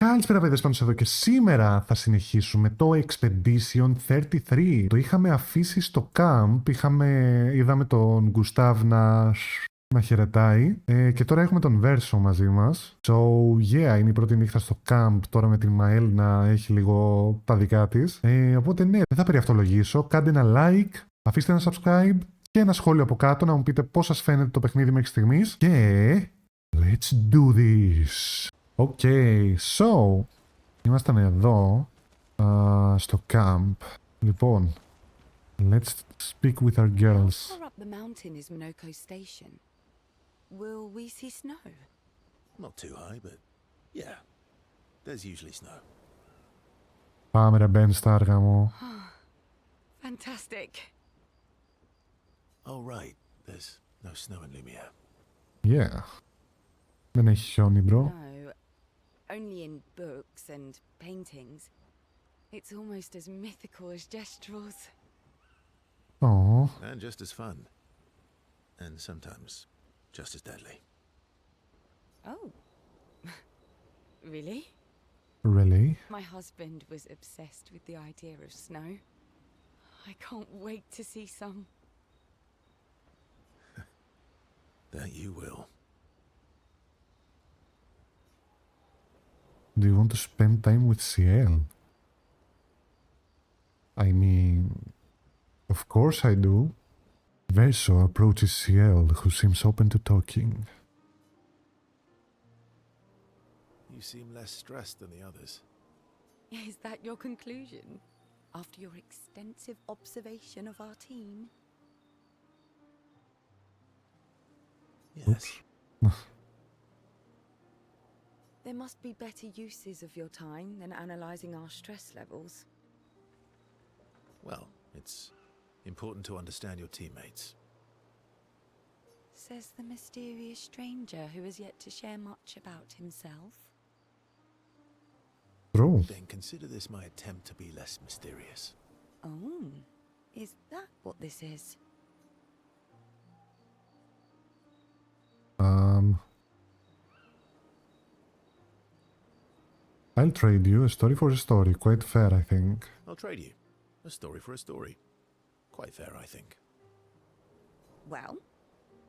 Καλησπέρα παιδες, πάνω εδώ και σήμερα θα συνεχίσουμε το Expedition 33. Το είχαμε αφήσει στο camp, είδαμε τον Γκουστάβ να χαιρετάει και τώρα έχουμε τον Βέρσο μαζί μας. So yeah, είναι η πρώτη νύχτα στο camp τώρα με την Μαέλ να έχει λίγο τα δικά της. Οπότε ναι, δεν θα περιαυτολογήσω, κάντε ένα like, αφήστε ένα subscribe και ένα σχόλιο από κάτω να μου πείτε πώς σας φαίνεται το παιχνίδι μέχρι στιγμής και let's do this! Okay, so, ήμασταν εδώ, στο camp. Λοιπόν, let's speak with our girls. How far up the mountain is Minoko Station? Will we see snow? Not too high, but yeah, there's usually snow. Πάμε ρε μπεν στα άργα μου. Fantastic. Oh right, there's no snow in Lumiere. Yeah. Δεν έχει χιόνι, bro. No, only in books and paintings. It's almost as mythical as Gestrels. Oh. And just as fun. And sometimes just as deadly. Oh. Really? Really? My husband was obsessed with the idea of snow. I can't wait to see some. That you will. Do you want to spend time with CL? I mean, of course I do. Verso approaches CL, who seems open to talking. You seem less stressed than the others. Is that your conclusion? After your extensive observation of our team? Yes. There must be better uses of your time than analyzing our stress levels. Well, it's important to understand your teammates. Says the mysterious stranger who has yet to share much about himself. True. Then consider this my attempt to be less mysterious. Oh, is that what this is? I'll trade you a story for a story. Quite fair, I think. I'll trade you. A story for a story. Quite fair, I think. Well,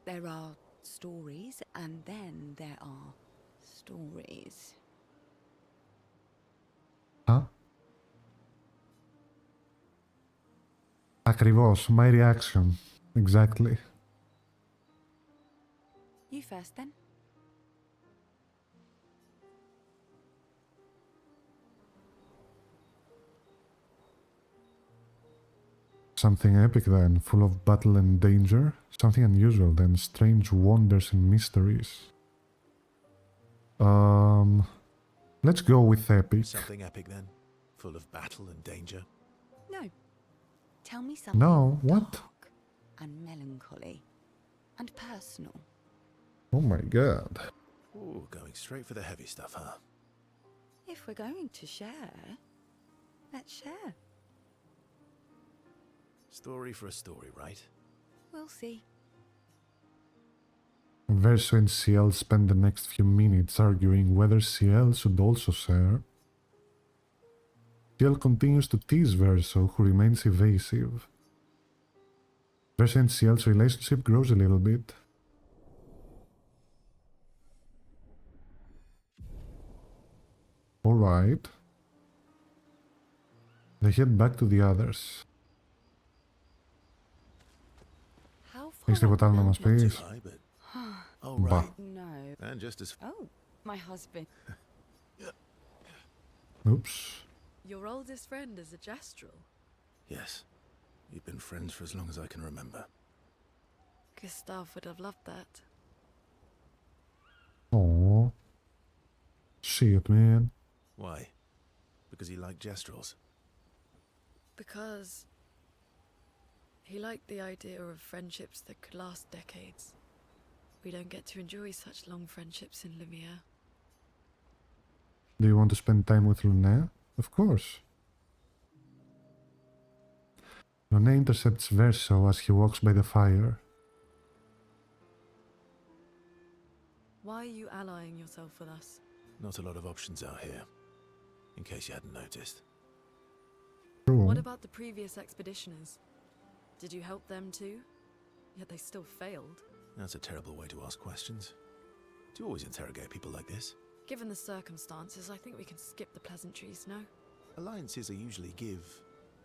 there are stories and then there are stories. Huh? Ακριβώς. My reaction. Exactly. You first then. Something epic then, full of battle and danger. Something unusual then, strange wonders and mysteries. Let's go with epic. Something epic then? Full of battle and danger? No. Tell me something No, what? dark and melancholy and personal. Oh my god. Ooh, going straight for the heavy stuff, huh? If we're going to share, let's share. Story for a story, right? We'll see. Verso and CL spend the next few minutes arguing whether CL should also share. CL continues to tease Verso, who remains evasive. Verso and CL's relationship grows a little bit. Alright. They head back to the others. Έχεις τίποτα άλλο να μας πεις? High, but... Oh, Bah. right. No. And just as... Oh, my husband. Oops. Your oldest friend is a Gestrel. Yes. We've been friends for as long as I can remember. Gustav would have loved that. Aww. Shit, man. Why? Because he liked Gestrels? Because he liked the idea of friendships that could last decades. We don't get to enjoy such long friendships in Lumiere. Do you want to spend time with Lunae? Of course. Lunae intercepts Verso as he walks by the fire. Why are you allying yourself with us? Not a lot of options out here. in case you hadn't noticed. True. What about the previous expeditioners? Did you help them too? Yet they still failed. That's a terrible way to ask questions. Do you always interrogate people like this? Given the circumstances, I think we can skip the pleasantries, no? Alliances are usually give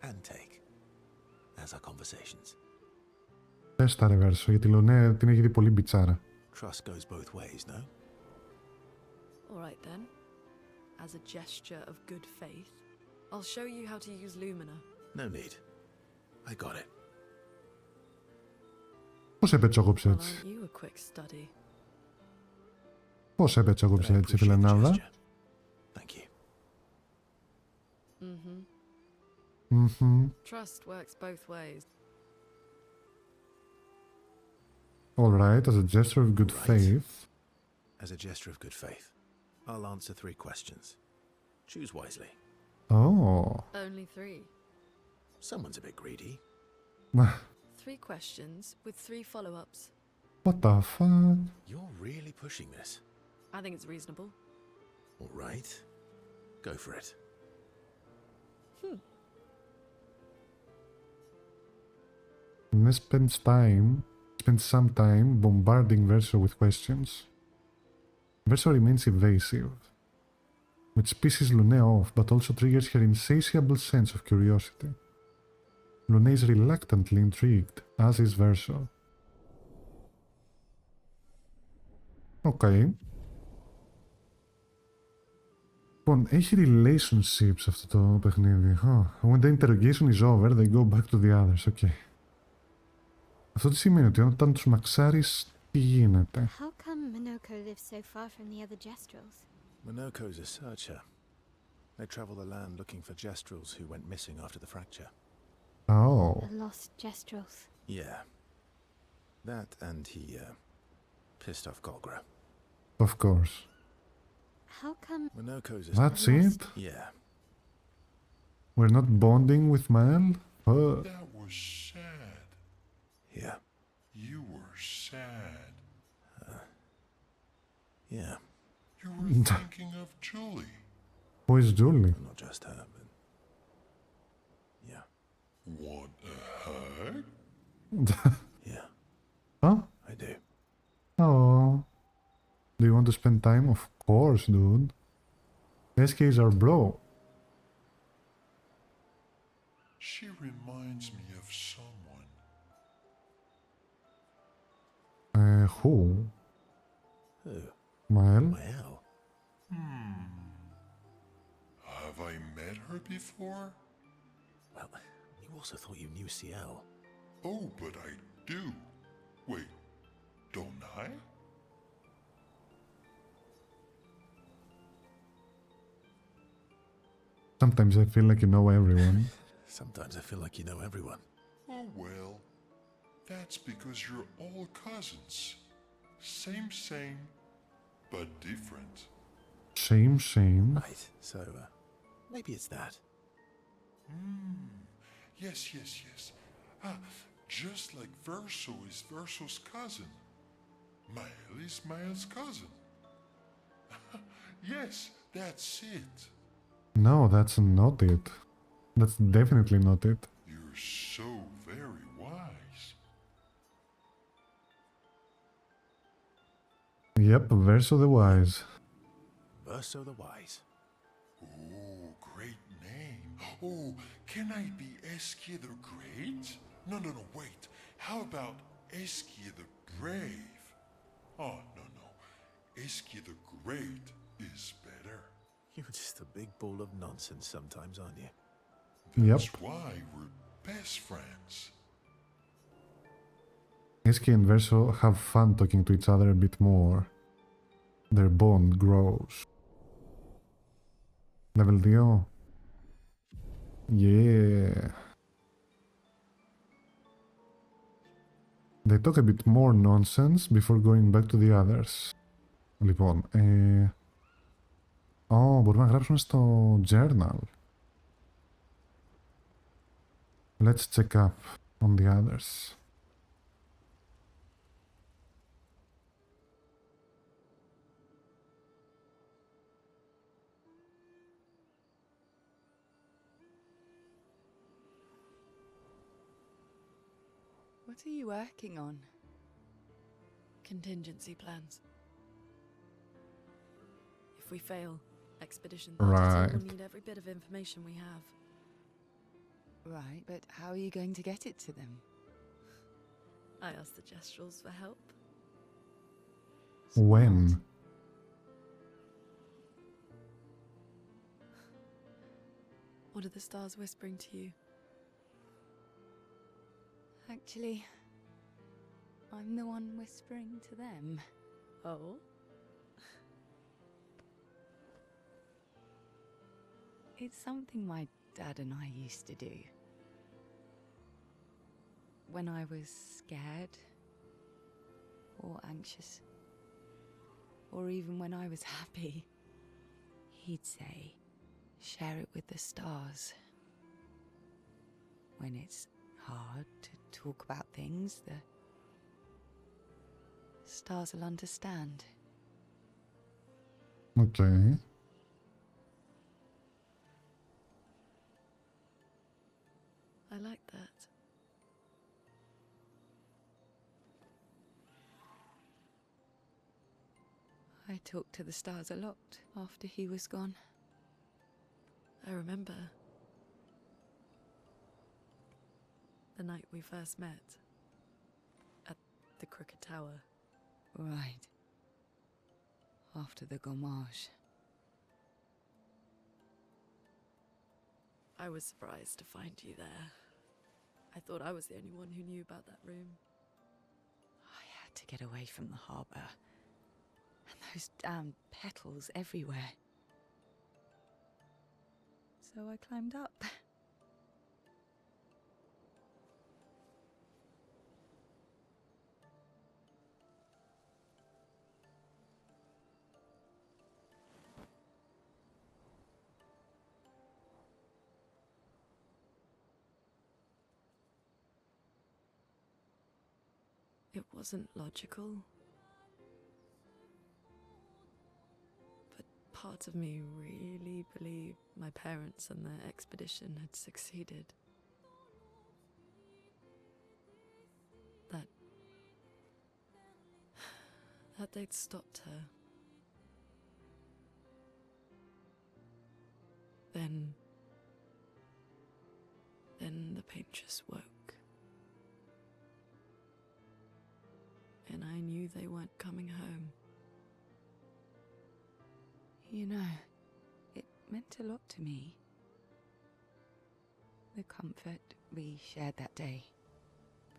and take, as are conversations. Πες τα ρε Βέρσο, γιατί Λονέ την έχει δει πολύ μπιτσάρα. Trust goes both ways, no? All right then. As a gesture of good faith, I'll show you how to use Lumina. No need. I got it. Πώς επέτσογωψε Well, έτσι. aren't you a quick study? Πώς επέτσογωψε I έτσι, appreciate the φιλενάδα. gesture. Thank you. Trust works both ways. Alright, as a gesture of good Right. faith. As a gesture of good faith, I'll answer 3 questions. Choose wisely. Oh. Only 3. Someone's a bit greedy. 3 questions with 3 follow-ups. What the fuck? You're really pushing this. I think it's reasonable. All right. Go for it. Let's spend some time bombarding Verso with questions. Verso remains evasive, which pisses Lune off but also triggers her insatiable sense of curiosity. Lune is reluctantly intrigued, as is Verso. Okay. Λοιπόν, έχει relationships αυτό το παιχνίδι. When the interrogation is over, they go back to the others. Okay. Αυτό τι σημαίνει, ότι όταν τους μαξάρεις, τι γίνεται? How come Minoko lives so far from the other Gestrels? Monoko's a searcher. They travel the land looking for Gestrels who went missing after the fracture. Oh, The lost Gestrels. Yeah. That and he, pissed off Golgra. of course. How come Monoko's a... That's it? Yeah. We're not bonding with Mael? That was sad. Yeah. You were sad. Yeah. You were thinking of Julie. Who is Julie? Not just her, but... Yeah. What the heck? Yeah. Huh? I do. Oh. Do you want to spend time? Of course, dude. SK is our bro. She reminds me of someone. Who? Who? Mael? Well. Have I met her before? Well, you also thought you knew CL. Oh, but I do. Wait, don't I? Sometimes I feel like you know everyone. Sometimes I feel like you know everyone. Oh well, that's because you're all cousins. Same, but different. Same. Right, so, maybe it's that. Yes. Just like Verso is Verso's cousin. Mael is Mael's cousin. Yes, that's it. No, that's not it. That's definitely not it. You're so very wise. Yep, Verso the Wise. Verso the Wise. Oh, great name. Oh, can I be Eskia the Great? No, wait. How about Eskia the Brave? Oh, no. Eskia the Great is better. You're just a big ball of nonsense sometimes, aren't you? That's Yep. why we're best friends. SK and Verso have fun talking to each other a bit more. Their bond grows. Level 2. Yeah. They talk a bit more nonsense before going back to the others. Λοιπόν, μπορούμε να γράψουμε στο journal. Let's check up on the others. What are you working on? Contingency plans. If we fail, Expedition Right. 32 will need every bit of information we have. Right, but how are you going to get it to them? I asked the Gestrals for help. When? What are the stars whispering to you? Actually, I'm the one whispering to them. Oh? It's something my dad and I used to do. When I was scared, or anxious, or even when I was happy, he'd say, share it with the stars. When it's hard to talk about things, the stars will understand. Okay. I like that. I talked to the stars a lot after he was gone. I remember the night we first met at the Crooked Tower. Right. After the gommage. I was surprised to find you there. I thought I was the only one who knew about that room. I had to get away from the harbour. And those damn petals everywhere. So I climbed up. It wasn't logical. But parts of me really believed my parents and their expedition had succeeded. That they'd stopped her. Then the painters woke. And I knew they weren't coming home. You know, it meant a lot to me. The comfort we shared that day.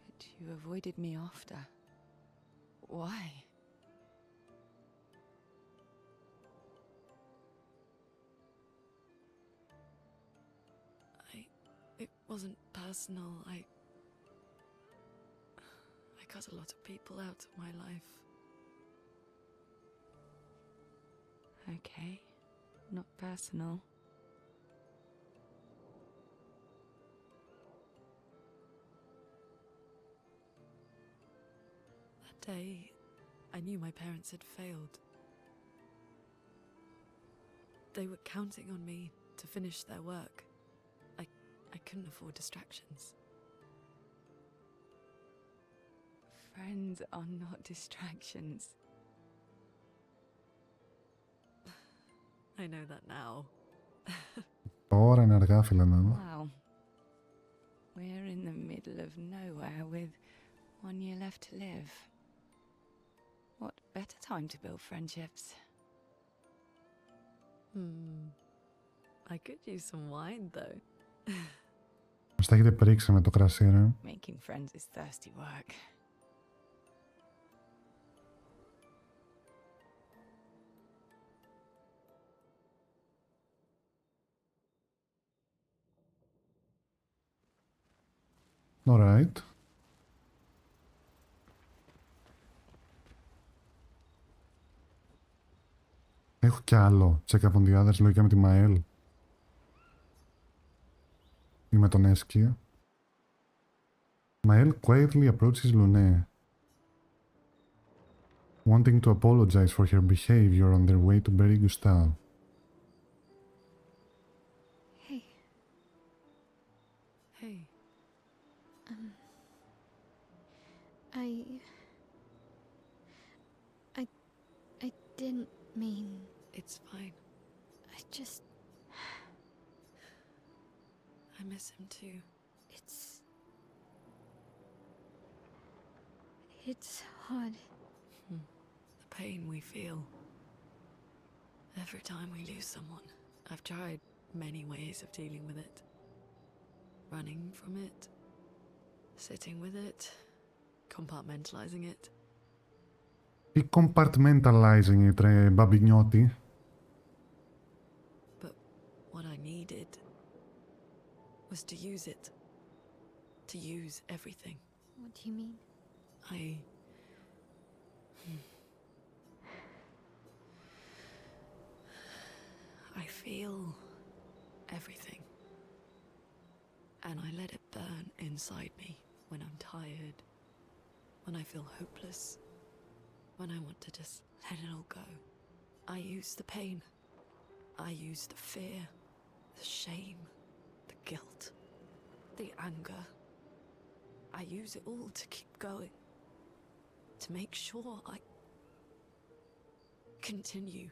But you avoided me after. Why? It wasn't personal. I cut a lot of people out of my life. Okay, not personal. That day, I knew my parents had failed. They were counting on me to finish their work. I couldn't afford distractions. Friends are not distractions. I know that now. Τώρα είναι αργά, φίλε μου. Wow. We're in the middle of nowhere with 1 year left to live. What better time to build friendships? I could use some wine, though. Μας τα έχετε πρίξει με το κρασί, ρε. Making friends is thirsty work. Alright. Έχω κι άλλο. Check up on the others, λογικά με τη Μαέλ. Ή με τον Έσκι. Mael quietly approaches Luné, wanting to apologize for her behavior on their way to bury Gustave. Hey, Hey, I didn't mean... It's fine. I just... I miss him too. It's hard. The pain we feel every time we lose someone. I've tried many ways of dealing with it. Running from it, sitting with it, compartmentalizing it. Τι compartmentalizing it, ρε μπαμπινιώτη. But what I needed was to use it. To use everything. What do you mean? I feel everything. And I let it burn inside me when I'm tired, when I feel hopeless, when I want to just let it all go. I use the pain. I use the fear, the shame, the guilt, the anger. I use it all to keep going. To make sure I continue.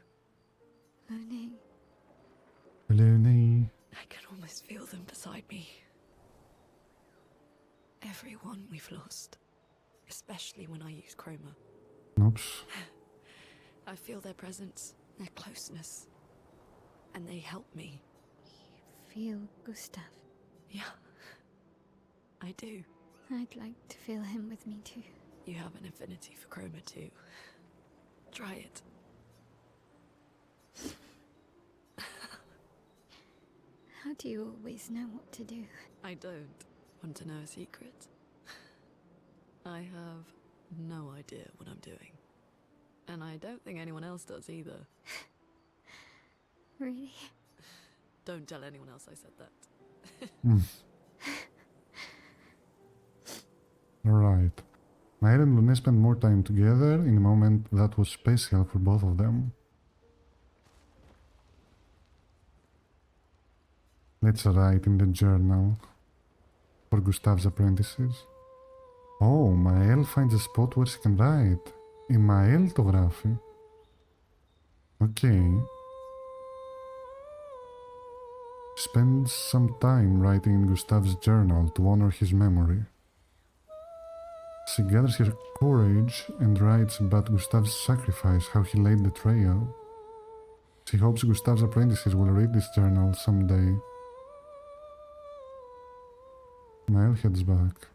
Lenny. I can almost feel them beside me. Everyone we've lost. Especially when I use chroma. Oops. I feel their presence, their closeness. And they help me. You feel Gustav? Yeah, I do. I'd like to feel him with me too. You have an affinity for chroma too. Try it. How do you always know what to do? I don't. Want to know a secret? I have no idea what I'm doing. And I don't think anyone else does either. Really? Don't tell anyone else I said that. Alright. Nair and Lune spent more time together in a moment that was special for both of them. Let's write in the journal for Gustav's apprentices. Oh, Mael finds a spot where she can write. Η Mael το γράφει. Okay. Spends some time writing in Gustav's journal to honor his memory. She gathers her courage and writes about Gustav's sacrifice, how he laid the trail. She hopes Gustav's apprentices will read this journal someday. Mael heads back.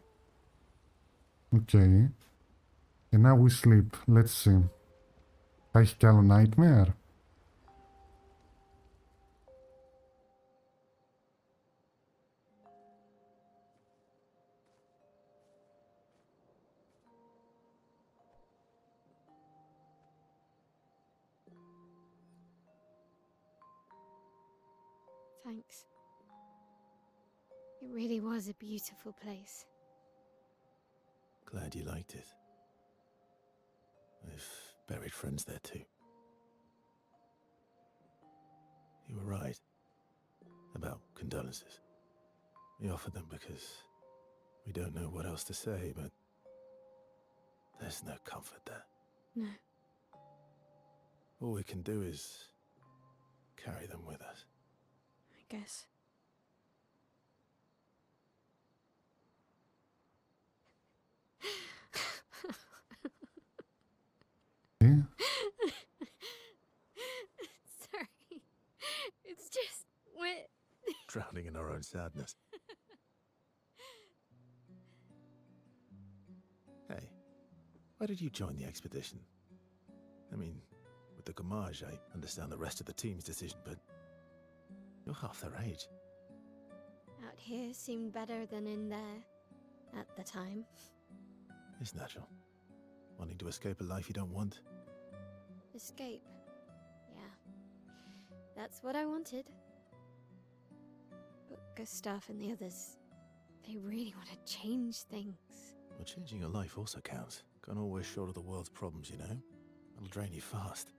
Okay. And now we sleep. Let's see. Θα έχει κι άλλο nightmare. Thanks. It really was a beautiful place. Glad you liked it. I've buried friends there too. You were right about condolences. We offered them because we don't know what else to say, but there's no comfort there. No. All we can do is carry them with us. I guess. Sorry. It's just wet. Drowning in our own sadness. Hey, why did you join the expedition? I mean, with the Gamage, I understand the rest of the team's decision, but you're half their age. Out here seemed better than in there at the time. It's natural. Wanting to escape a life you don't want. Escape. Yeah. That's what I wanted. But Gustav and the others, they really want to change things. Well, changing your life also counts. Can't always shoulder the world's problems, you know? It'll drain you fast.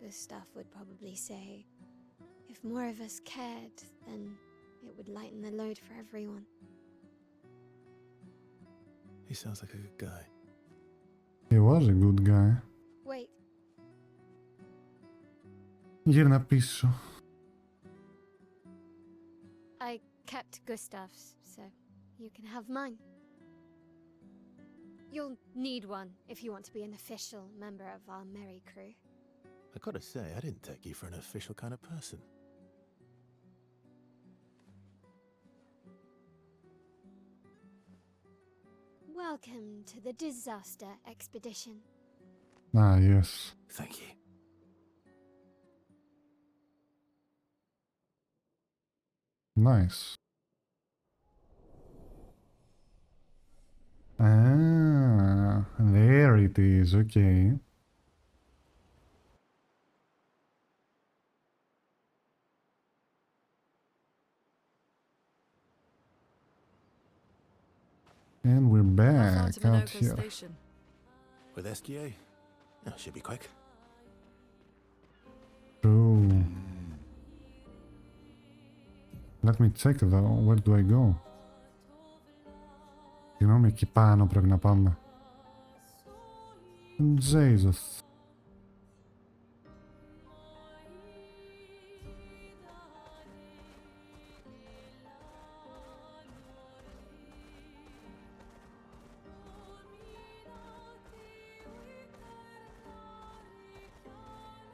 Gustav would probably say, if more of us cared, then it would lighten the load for everyone. He sounds like a good guy. He was a good guy. Wait, Γύρνα πίσω. I kept Gustav's, so you can have mine. You'll need one if you want to be an official member of our merry crew. I gotta say, I didn't take you for an official kind of person. Welcome to the disaster expedition. Ah, yes. Thank you. Nice. Ah, there it is, okay. And we're How far back to out Minoko here. Station? With SGA? Oh, should be quick. True. Let me check though, where do I go? Συγγνώμη, εκεί πάνω πρέπει να πάμε. Jesus.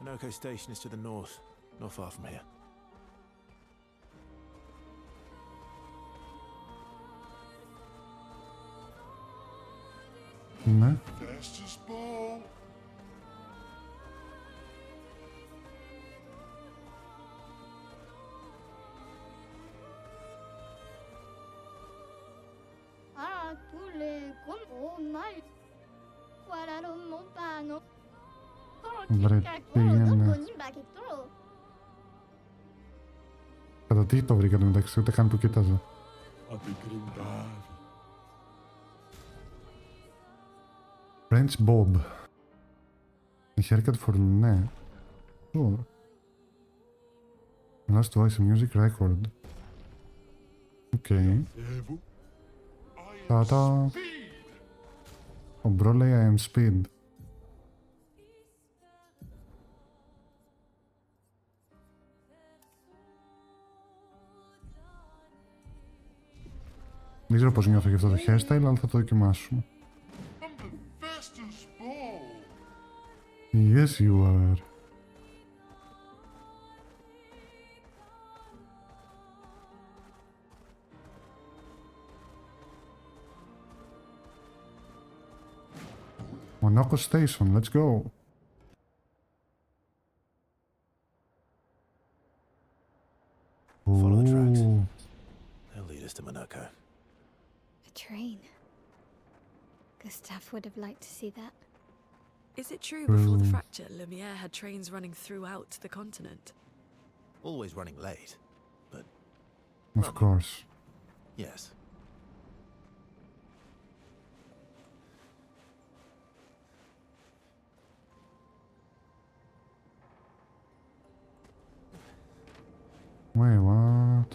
Minoko Station is to the north, not far from here. Ναι. Fastest ball. Ah, tous les gros mal. Voilà le mon pano. Βρε, πήγαινε. Κατά τι το βρήκατε μεταξύ, ούτε καν που κοίταζα. French Bob. Η haircut for ναι. Sure. Last voice music record. Okay. Τα. Ο μπρο λέει I am speed. Δεν ξέρω πώς νιώθω για αυτό το hairstyle, αλλά θα το δοκιμάσουμε. Yes, you are. Monaco Station, let's go. Follow the tracks. Ooh. They'll lead us to Monaco. A train. Gustav would have liked to see that. Is it true before the fracture, Lumiere had trains running throughout the continent? Always running late, but Of course. yes. Wait, what?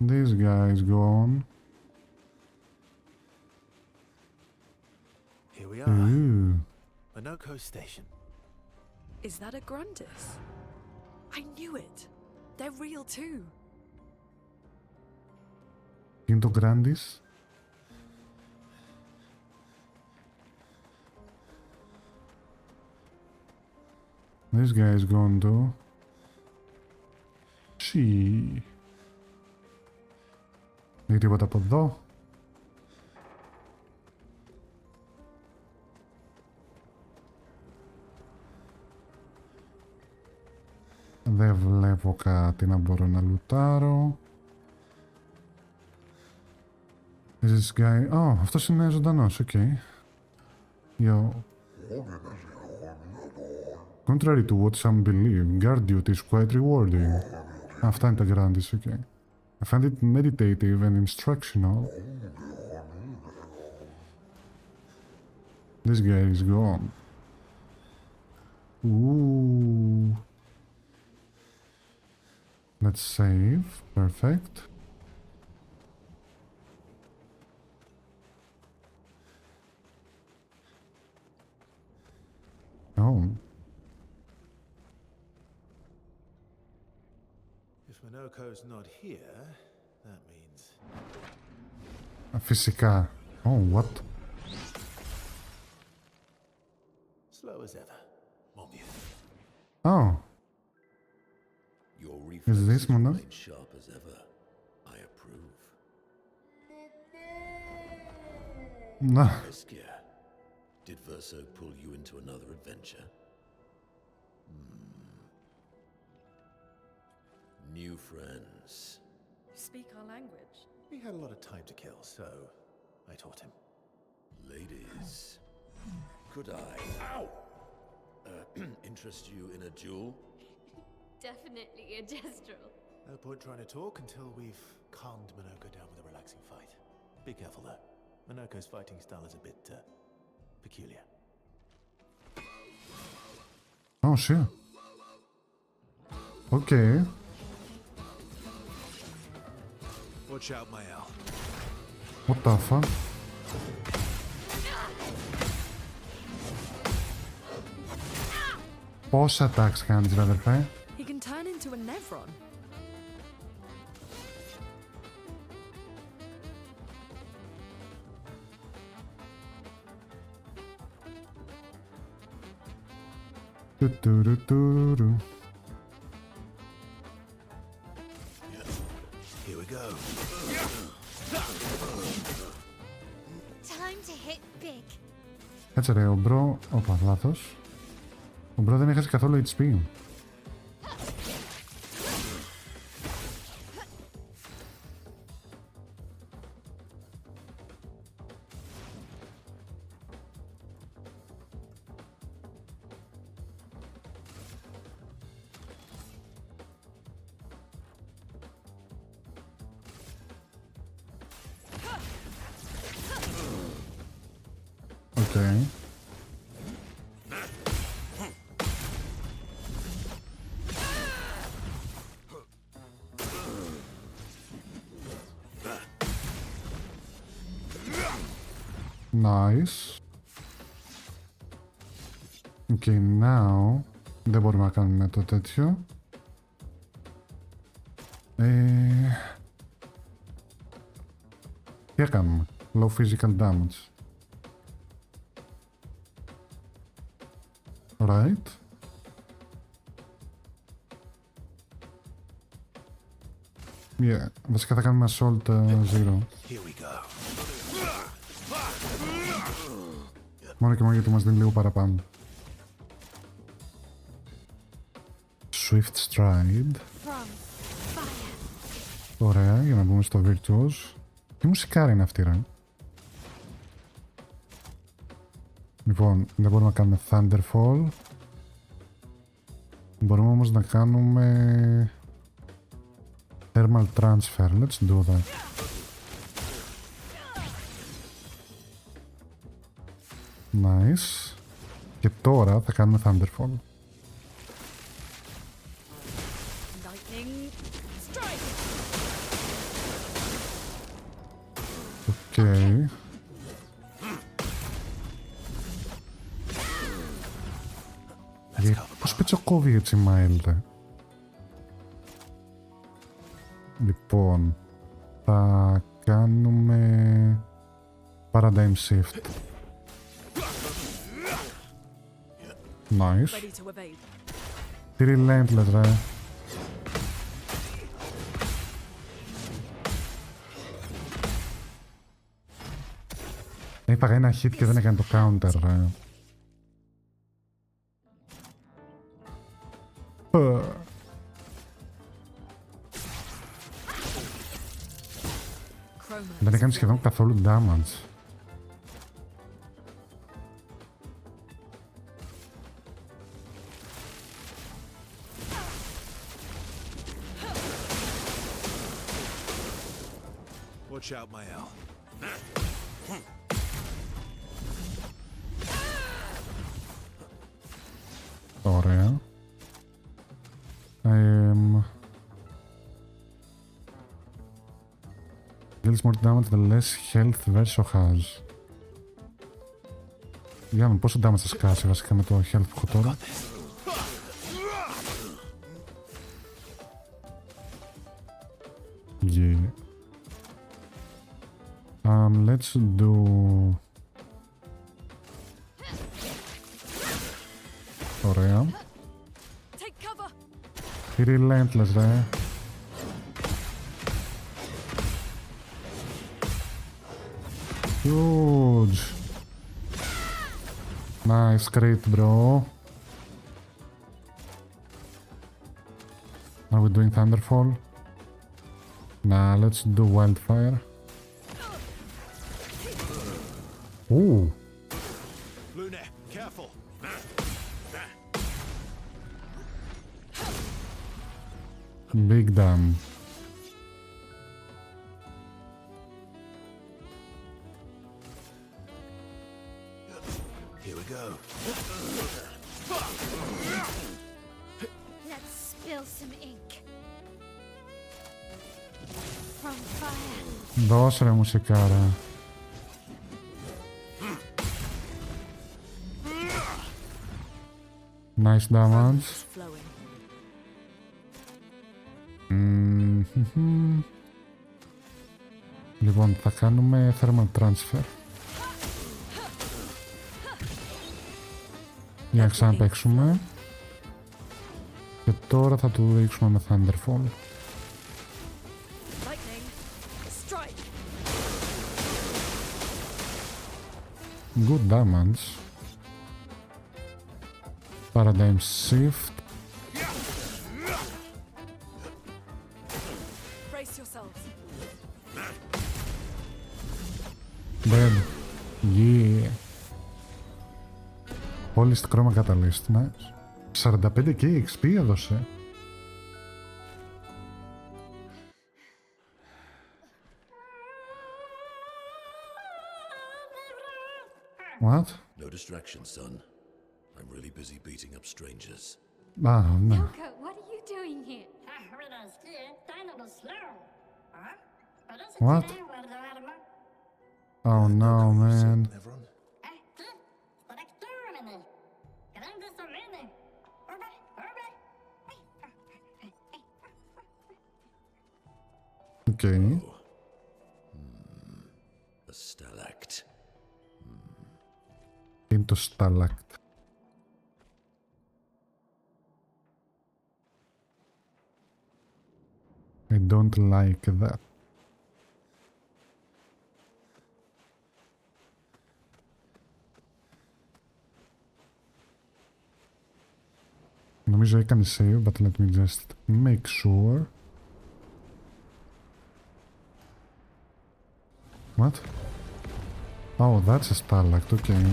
These guys go on. Here we are. Ooh. Monaco Station. Is that a Grandis? I knew it. They're real too. Είναι το Grandis. This guy is going to. She. Δεν τίποτα από εδώ. Δεν βλέπω κάτι να μπορώ να λουτάρω. Is this guy... Oh, αυτός είναι ζωντανός, οκ. Yo. Contrary to what some believe, guard duty is quite rewarding. Αυτά είναι τα Grandis, οκ. I find it meditative and instructional. This guy is gone. Ooh. Let's save. Perfect. Oh. If Minoko's not here, that means Φυσικά. Oh, what? slow as ever. Mon vieux. Oh. Your Is this reflexes one? remain sharp as ever. I approve. No. Eskia, did Verso pull you into another adventure? New friends. Speak our language. He had a lot of time to kill, so I taught him. Ladies, could I interest you in a duel? Definitely a gestural. No point trying to talk until we've calmed Minoko down with a relaxing fight. Be careful though. Minoko's fighting style is a bit peculiar. Oh, shit. Okay. Watch out, Mael. What the fuck? Πόσα attacks κάνεις, ρε αδερφέ? He can turn into a Nevron. Του. Here we go. Time to hit big. Κάτσε ρε, ο μπρο... Όπα, λάθος. Ο μπρο δεν έχασε καθόλου HP. Okay. Nice. Okay, now δεν μπορούμε να κάνουμε το τέτοιο. Τι θα κάνουμε? Low physical damage. Right. Yeah, βασικά θα κάνουμε assault 0. Here we go. Μόνο και μόνο γιατί μας δίνει λίγο παραπάνω. Swift stride. Ωραία, για να μπούμε στο virtuos. Τι μουσικάρα είναι αυτή, ρε? Λοιπόν, δεν μπορούμε να κάνουμε Thunderfall. Μπορούμε όμως να κάνουμε Thermal Transfer. Let's do that. Nice. Και τώρα θα κάνουμε Thunderfall. Lightning strike. Okay. Πώς πετσοκόβει έτσι μάιλτε? Λοιπόν, θα κάνουμε Paradigm Shift. Nice. Ready to evade. Τι relentless, ρε. Έπαγα ένα hit και δεν έκανε το counter, ρε. Δεν έκανε σχεδόν καθόλου damage. Watch out, Mael. Ωραία. Deals more damage the less health Verso has. Για να δούμε πόσο damage θα σκάσει βασικά με το health που έχω τώρα. Yeah. Let's do... Ωραία. Relentless, ρε. Huge. Nice crit, bro. Are we doing Thunderfall? Nah, let's do Wildfire. Ooh. Luna, careful. Big damn. Here we go. Let's spill some ink. From fire. Δώσε ρε μουσικάρα. Nice damage. Λοιπόν, θα κάνουμε thermal transfer. Για να ξαναπαίξουμε. Και τώρα θα του ρίξουμε με Thunderfall. Good damage. Paradigm shift. Dead. Yeah. Πολύ στο χρώμα καταλύστη, ναι. 45k XP έδωσε. What? No distractions, son. I'm really busy beating up strangers. Ah, no. Ilka, what are you doing here? What? Oh no, man. Everyone? Okay. A stalact. Είναι το stalact. I don't like that. Νομίζω έκανε save, but let me just make sure. What? Oh, that's a stalact, okay.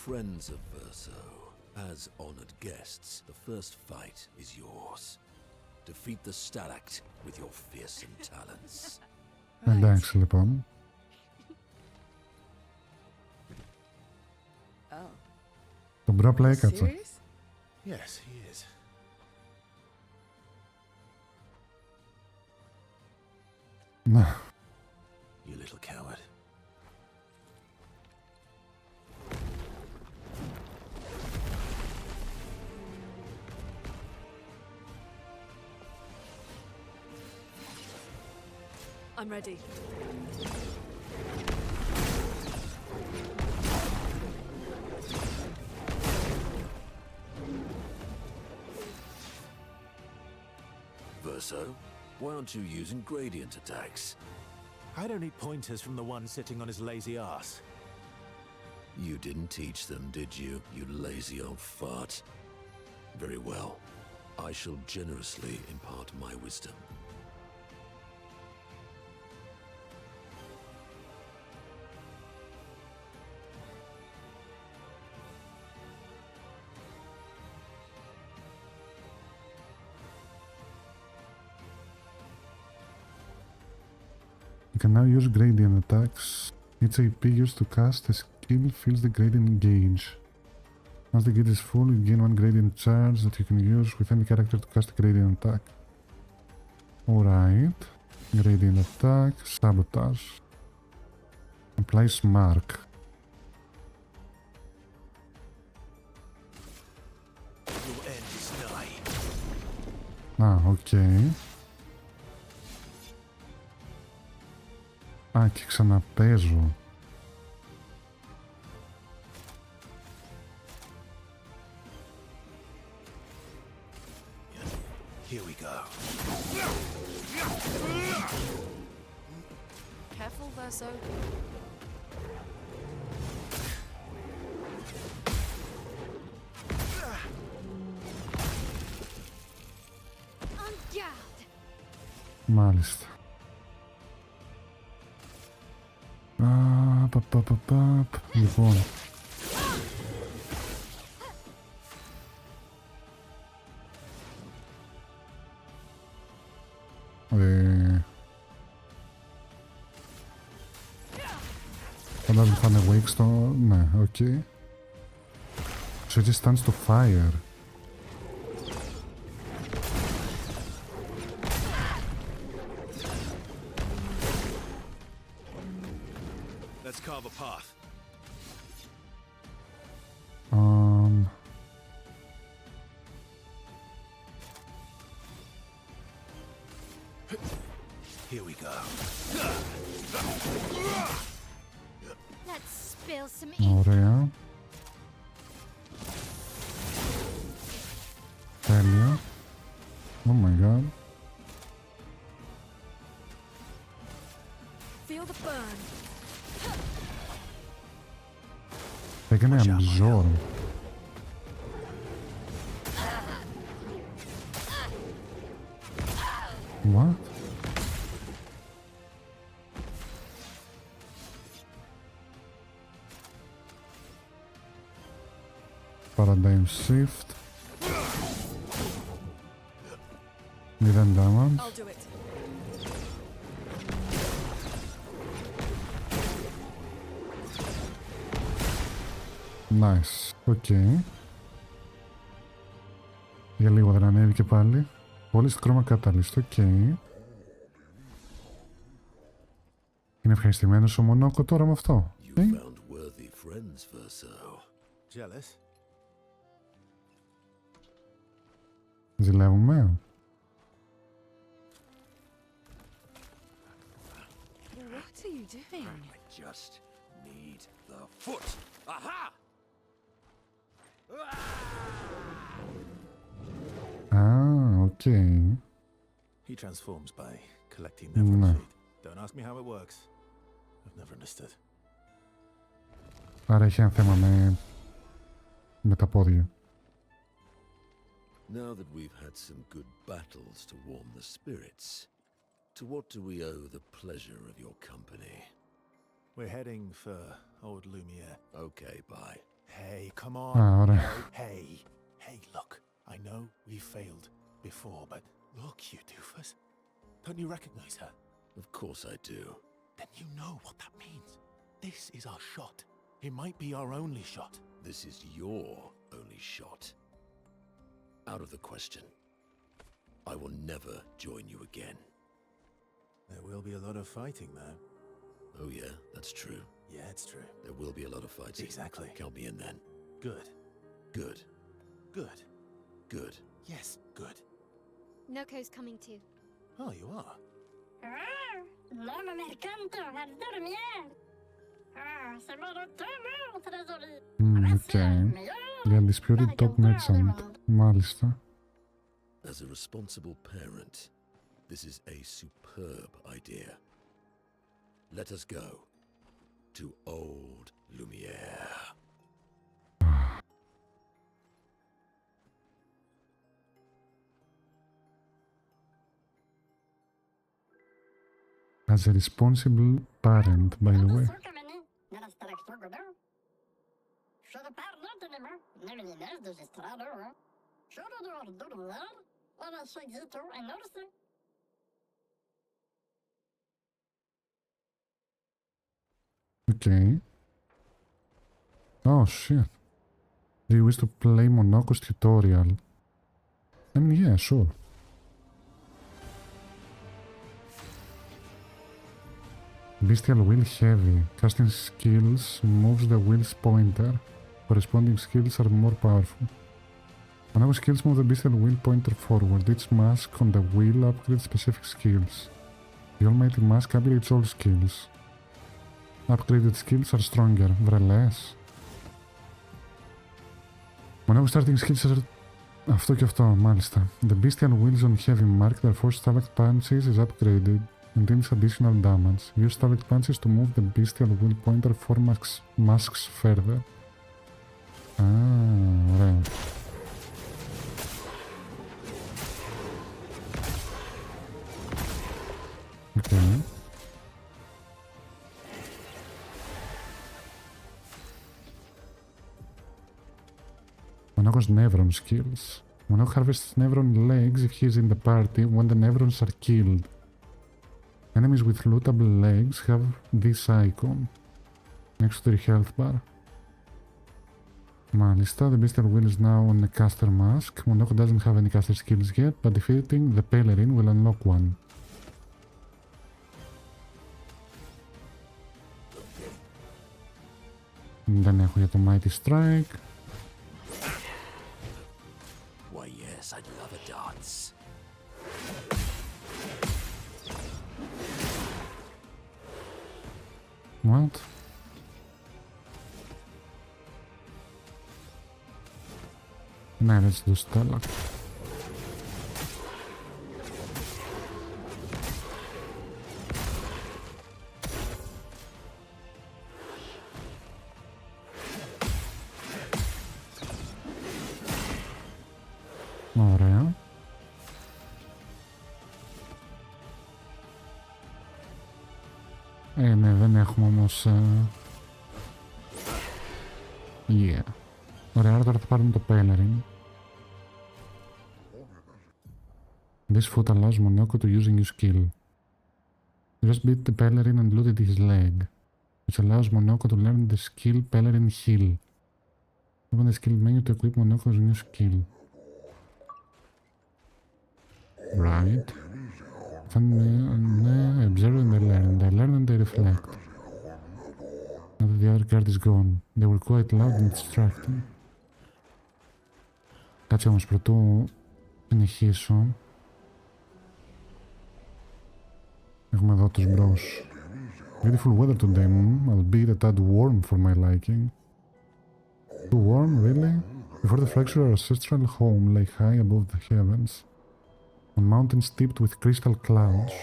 Friends of Verso, as honored guests, the first fight is yours. Defeat the stalact with your fearsome talents. Εντάξει, λοιπόν. Το μπρο απλά έκατσα. Yes, he is. Να. You little coward. I'm ready. Verso, why aren't you using gradient attacks? I don't need pointers from the one sitting on his lazy ass. You didn't teach them, did you, you lazy old fart? Very well. I shall generously impart my wisdom. You can now use gradient attacks. Each AP used to cast a skill fills the gradient gauge. Once the gauge is full, you gain one gradient charge that you can use with any character to cast a gradient attack. Alright. Gradient attack. Sabotage. Place mark. Your end is nigh. Α, οκ. Α, και ξαναπέζω. Here we go. Careful, Verso. On guard. Μάλιστα. Λοιπόν. Φαντάζομαι θα είναι wake στο... Ναι, οκ. So it just stands to fire. Let's carve a path. Here we go. Let's spill some ink. Ωραία. Τέλεια. Oh my god. Feel the burn. Έκανε absorb. What? Paradigm shift. 0 damage. I'll do it. Nice. Οκ. Για λίγο δεν ανέβηκε πάλι. Πολύ στο χρώμα catalyst. Οκ. Είναι ευχαριστημένος ο Μονόκο τώρα με αυτό. You found worthy friends, Verso. Jealous? Ζηλεύουμε. What are you doing? I just need the foot. Aha! Α, οκ. He transforms by collecting their front No. feet. Don't ask me how it works. I've never understood. Άρα έχει ένα θέμα με τα πόδια. Now that we've had some good battles to warm the spirits, to what do we owe the pleasure of your company? We're heading for old Lumiere. Okay, bye. Hey, come on. Α, ωραία. Hey, hey, look. I know we failed before, but look, you doofus. Don't you recognize her? Of course I do. Then you know what that means. This is our shot. It might be our only shot. This is your only shot. Out of the question. I will never join you again. There will be a lot of fighting, though. Oh yeah, that's true. Yeah, it's true. There will be a lot of fighting. Exactly. Count me in then. Good. Good. Good. Good. Yes, good. Noko's coming too. Oh, you are? Οκ. The Undisputed Top Merchant. Μάλιστα. As a responsible parent, this is a superb idea. Let us go to old Lumiere. As a responsible parent, by the way. Okay. Oh shit. Do you wish to play Monoko's tutorial? I mean, yeah, sure. Bestial wheel heavy. Casting skills moves the wheel's pointer. Corresponding skills are more powerful. Whenever skills move the bestial wheel pointer forward, each mask on the wheel upgrades specific skills. The almighty mask upgrades all skills. Upgraded skills are stronger. Βρελές. Whenever starting skills are... Αυτό και αυτό, μάλιστα. The bestial wheels on heavy mark, therefore stacked punches is upgraded and deals additional damage. Use stacked punches to move the bestial wheel pointer 4 masks further. Ωραία. Okay. Μονάχος Nevron skills. Μονάχος harvests Nevron legs if he is in the party when the Nevrons are killed. Enemies with lootable legs have this icon next to their health bar. Μάλιστα, the bestial wheel is now on a caster mask. Μονάχος doesn't have any caster skills yet, but defeating the Pelerin will unlock one. Δεν έχω για το Mighty Strike. Why yes, I'd love a dance. What? Ναι, let's do Stella. Ωραία. Ναι, δεν έχουμε όμως... Yeah. Ωραία, τώρα θα πάρουμε το Pelerin. This foot allows Monoko to use a new skill. Just beat the Pelerin and looted his leg, which allows Monoko to learn the skill Pelerin Heal. Open the skill menu to equip Monoko's new skill. Right. Ναι, observe and they learn. They learn and they reflect. Now that the other card is gone, they were quite loud and distracting. Κάτσε όμως πρωτού συνεχίσω. Έχουμε εδώ τους μπρος. Beautiful weather today, albeit a tad warm for my liking. Too warm, really? Before the fracture, our ancestral home lay high above the heavens, on mountains tipped with crystal clouds.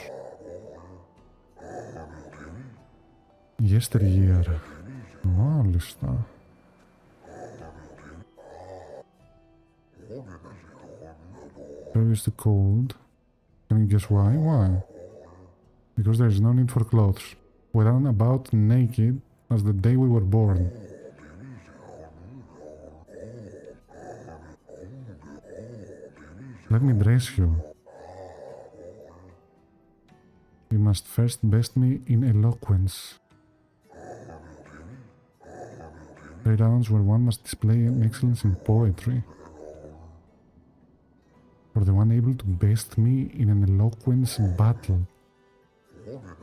Yesteryear. Μάλιστα. Previously cold. Can you guess why? Why? Because there is no need for clothes. We ran about naked as the day we were born. Let me dress you. You must first best me in eloquence. 3 rounds where one must display an excellence in poetry. For the one able to best me in an eloquence battle.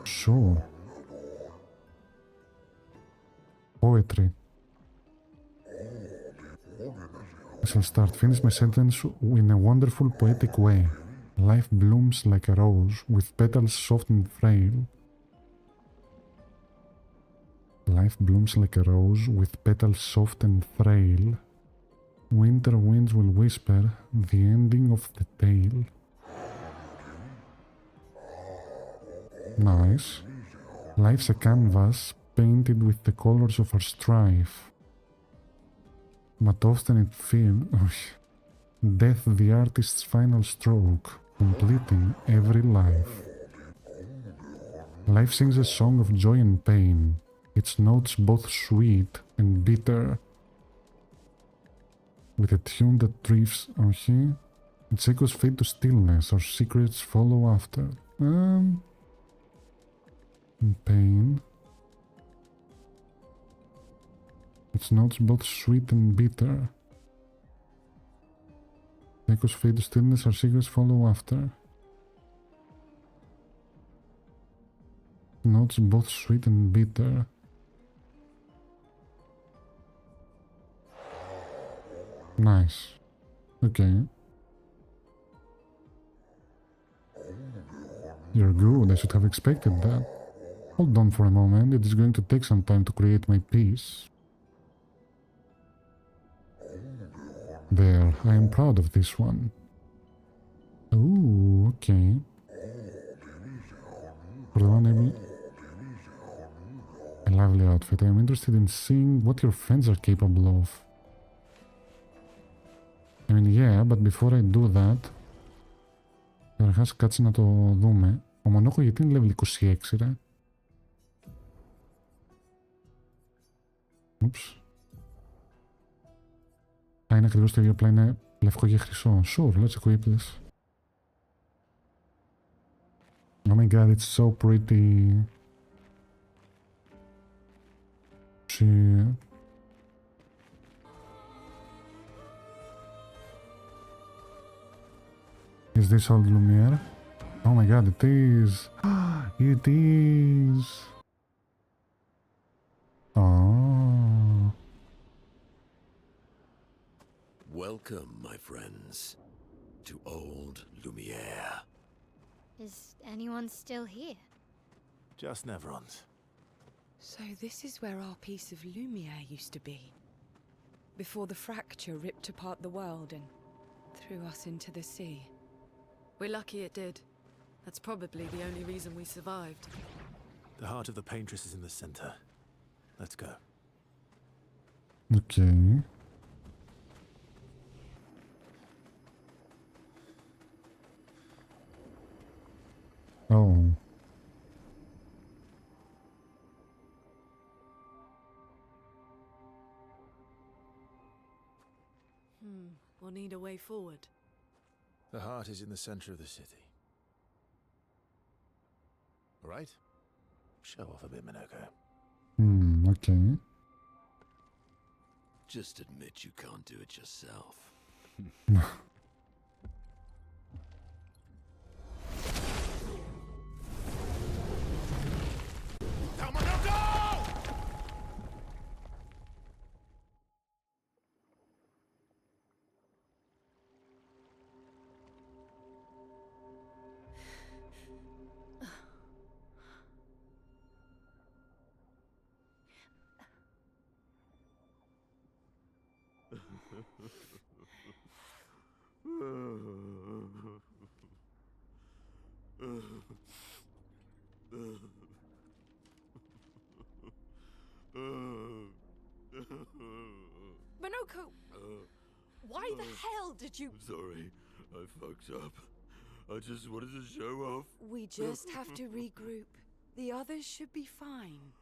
Sure. Poetry. I shall start. Finish my sentence in a wonderful poetic way. Life blooms like a rose with petals soft and frail. Life blooms like a rose with petals soft and frail. Winter winds will whisper the ending of the tale. Nice. Life's a canvas painted with the colors of our strife. But often it feels death the artist's final stroke, completing every life. Life sings a song of joy and pain, its notes both sweet and bitter. With a tune that drifts, its echoes fade to stillness, or secrets follow after. Pain. Its notes both sweet and bitter. Echoes fade to stillness, or secrets follow after. notes both sweet and bitter. Nice. Okay. You're good. I should have expected that. Hold on for a moment. It is going to take some time to create my piece. There. I am proud of this one. Ooh, okay. For the one able... A lovely outfit. I am interested in seeing what your friends are capable of. I mean, yeah, but before I do that... Καταρχάς κάτσε να το δούμε. Ο μονόχο γιατί είναι level 26, ρε. Ούψ. Α, είναι ακριβώς το ίδιο, απλά είναι λευκό και χρυσό. Sure, let's equip this. Oh my god, it's so pretty. Shit. Is this old Lumiere? Oh my god, it is! It is! Oh. Welcome, my friends, to old Lumiere. Is anyone still here? Just Neverons. So this is where our piece of Lumiere used to be. Before the fracture ripped apart the world and threw us into the sea. We're lucky it did. That's probably the only reason we survived. The heart of the paintress is in the center. Let's go. Okay. Oh. We'll need a way forward. The heart is in the center of the city. All right? Show off a bit, Minoko. Okay. Just admit you can't do it yourself. Minoko! Why the hell did you... Sorry, I fucked up. I just wanted to show off. We just have to regroup. The others should be fine.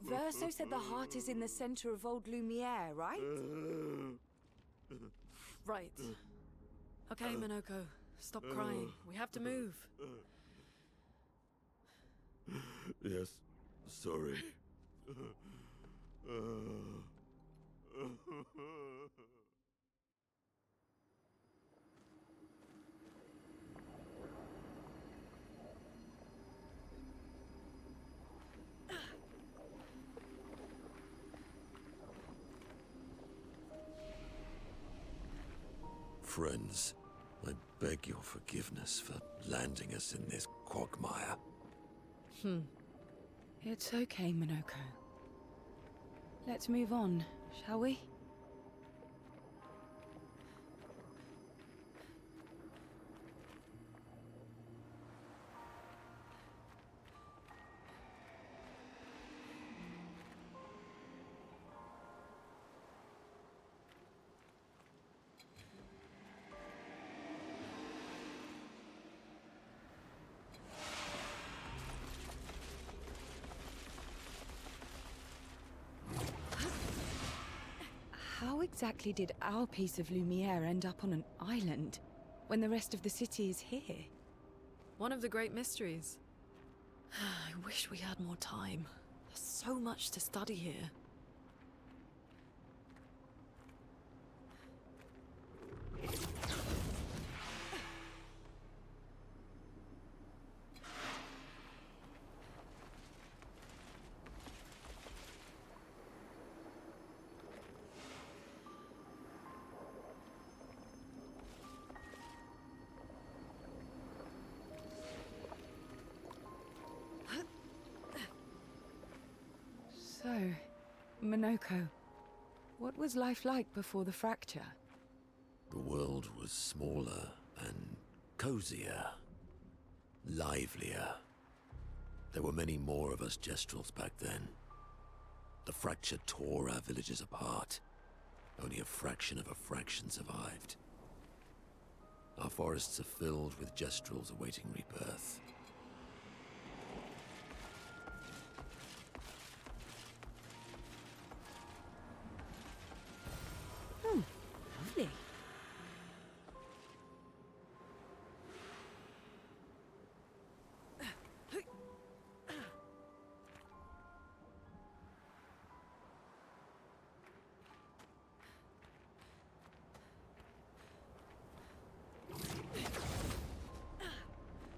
Verso said the heart is in the center of old Lumiere, right? Right. Okay, Minoko, stop crying. We have to move. Yes, sorry. Friends, I beg your forgiveness for landing us in this quagmire. It's okay, Minoko. Let's move on, shall we? How exactly did our piece of Lumiere end up on an island when the rest of the city is here? One of the great mysteries. I wish we had more time. There's so much to study here. So, Minoko, what was life like before the fracture? The world was smaller and cozier, livelier. There were many more of us Gestrels back then. The fracture tore our villages apart. Only a fraction of a fraction survived. Our forests are filled with Gestrels awaiting rebirth. Lovely.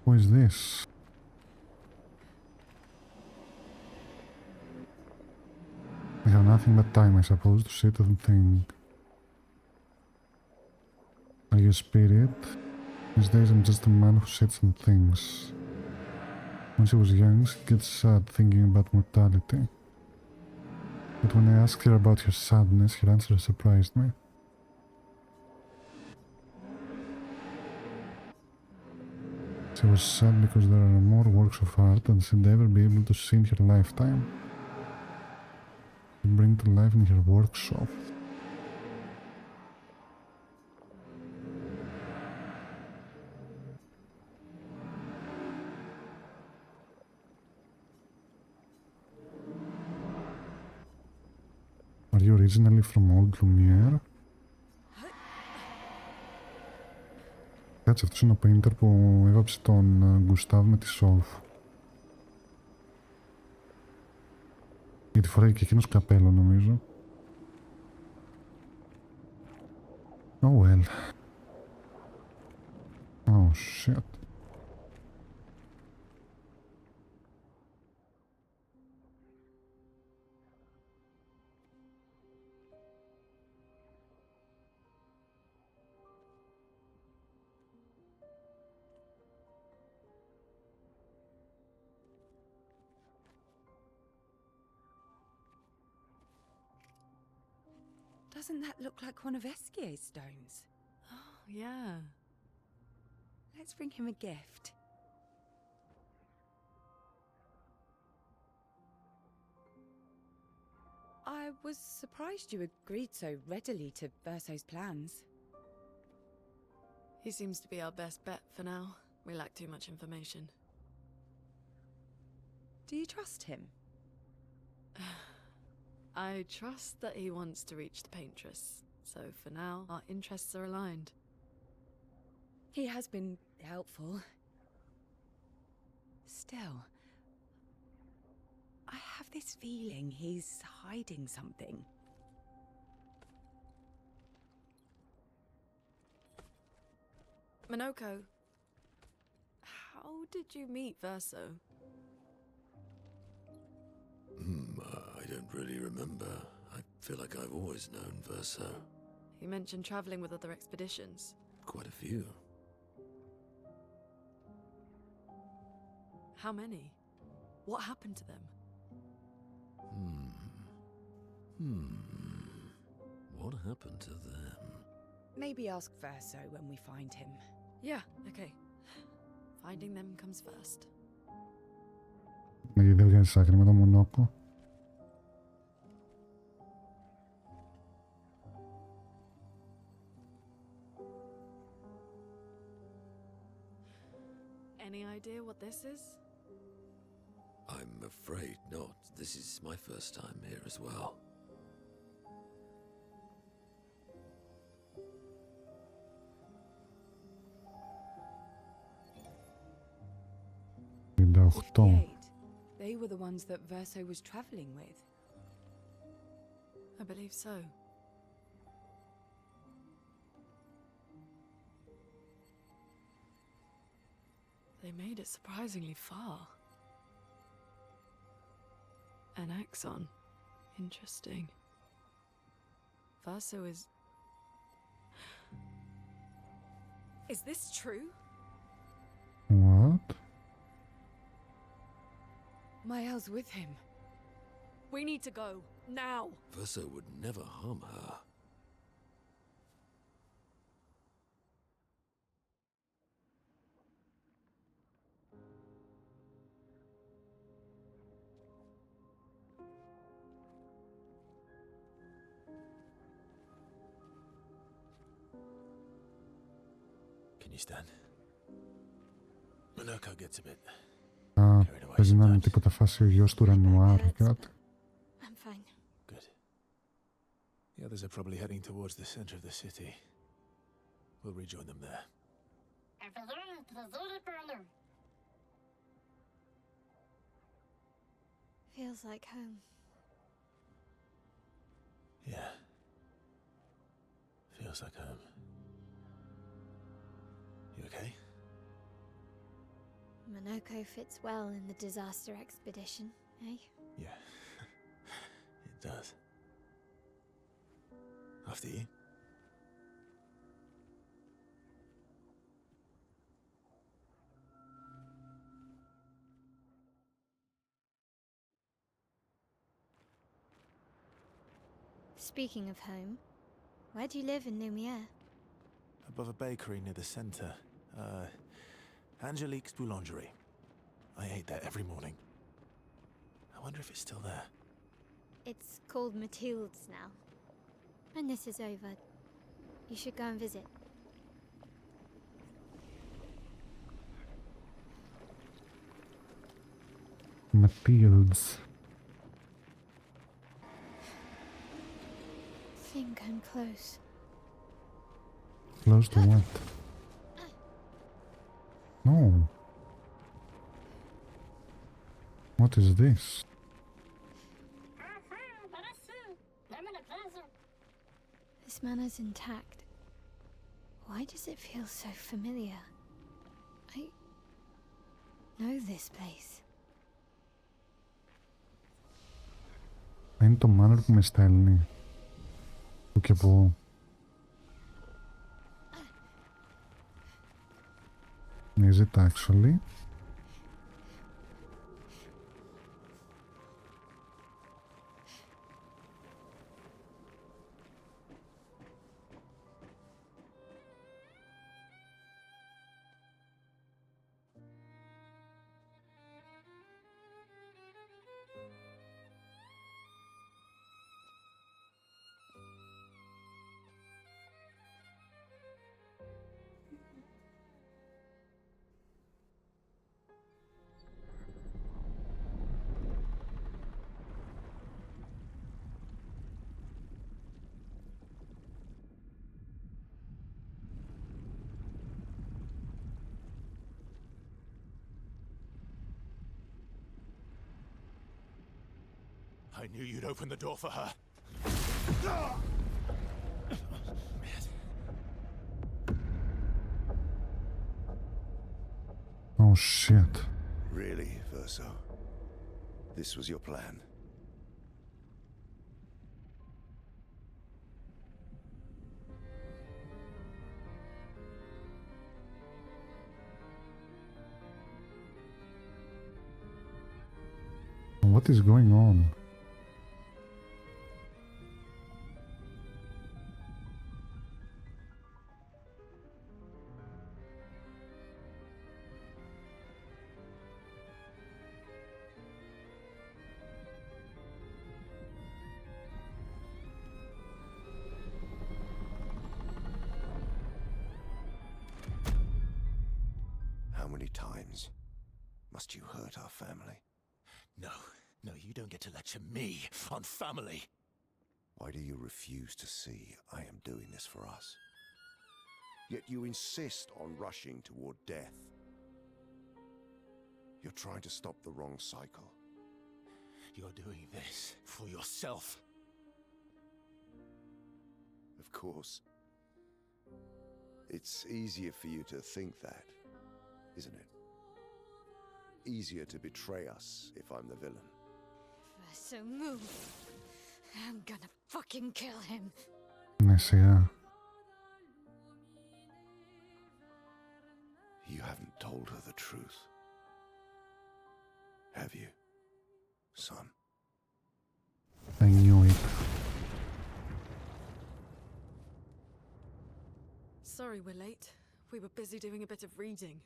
What is this? I have nothing but time, I suppose, to sit and think. Are you a spirit? These days I'm just a man who sits and thinks. When she was young, she gets sad thinking about mortality. But when I asked her about her sadness, her answer surprised me. She was sad because there are more works of art than she'd ever be able to see in her lifetime. To bring to life in her workshop. Are you originally from Old Lumiere? Κάτσε, αυτός είναι ο painter που έβαψε τον Γκουστάβ με τη Σόλφ. Γιατί φοράει και εκείνος καπέλο, νομίζω. Oh well. Oh shit. Doesn't that look like one of Eskier's stones? Oh, yeah. Let's bring him a gift. I was surprised you agreed so readily to Verso's plans. He seems to be our best bet for now. We lack too much information. Do you trust him? I trust that he wants to reach the paintress, so for now, our interests are aligned. He has been helpful. Still, I have this feeling he's hiding something. Minoko, how did you meet Verso? I don't really remember. I feel like I've always known Verso. You mentioned traveling with other expeditions. Quite a few. How many? What happened to them? What happened to them? Maybe ask Verso when we find him. Yeah, okay. Finding them comes first. Γιατί δεν βγάζεις άκρη με το μονόκο. Any idea what this is? I'm afraid not. This is my first time here as well. They were the ones that Verso was traveling with. I believe so. They made it surprisingly far. An axon. Interesting. Verso is... Is this true? What? Mael's with him. We need to go. Now. Verso would never harm her. Can you stand? Minoko gets a bit Α, carried away παίζει να είναι sometimes. τίποτα φάση ο γιος του Ρενουάρ ή κάτι. I'm fine. Good. The others are probably heading towards the center of the city. We'll rejoin them there. Feels like home. Yeah. Feels like home. You okay? Minoko fits well in the disaster expedition, eh? Yeah. It does. After you. Speaking of home, where do you live in Lumiere? Above a bakery near the center. Angelique's Boulangerie. I ate there every morning. I wonder if it's still there. It's called Mathilde's now. When this is over, you should go and visit. Mathilde's. Think I'm close. Close to what? No. What is this? This manner's intact. Why does it feel so familiar? I know this place. Είναι το manner που με στέλνει. Που και που. Is it actually? I knew you'd open the door for her. Oh shit. Really, Verso? This was your plan? What is going on? How many times must you hurt our family? No, you don't get to lecture me on family. Why do you refuse to see I am doing this for us? Yet you insist on rushing toward death. You're trying to stop the wrong cycle. You're doing this for yourself. Of course. It's easier for you to think that, isn't it? Easier to betray us if I'm the villain. So move. I'm gonna fucking kill him. Ναι, σιγά. You haven't told her the truth. Have you, son? Sorry we're late. We were busy doing a bit of reading.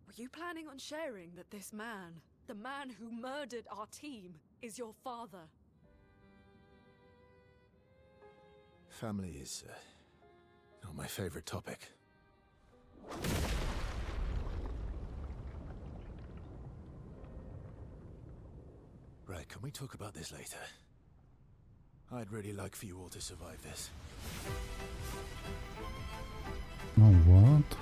Were you planning on sharing that this man, the man who murdered our team, is your father? Family is not my favorite topic. Right, can we talk about this later? I'd really like for you all to survive this. No, what?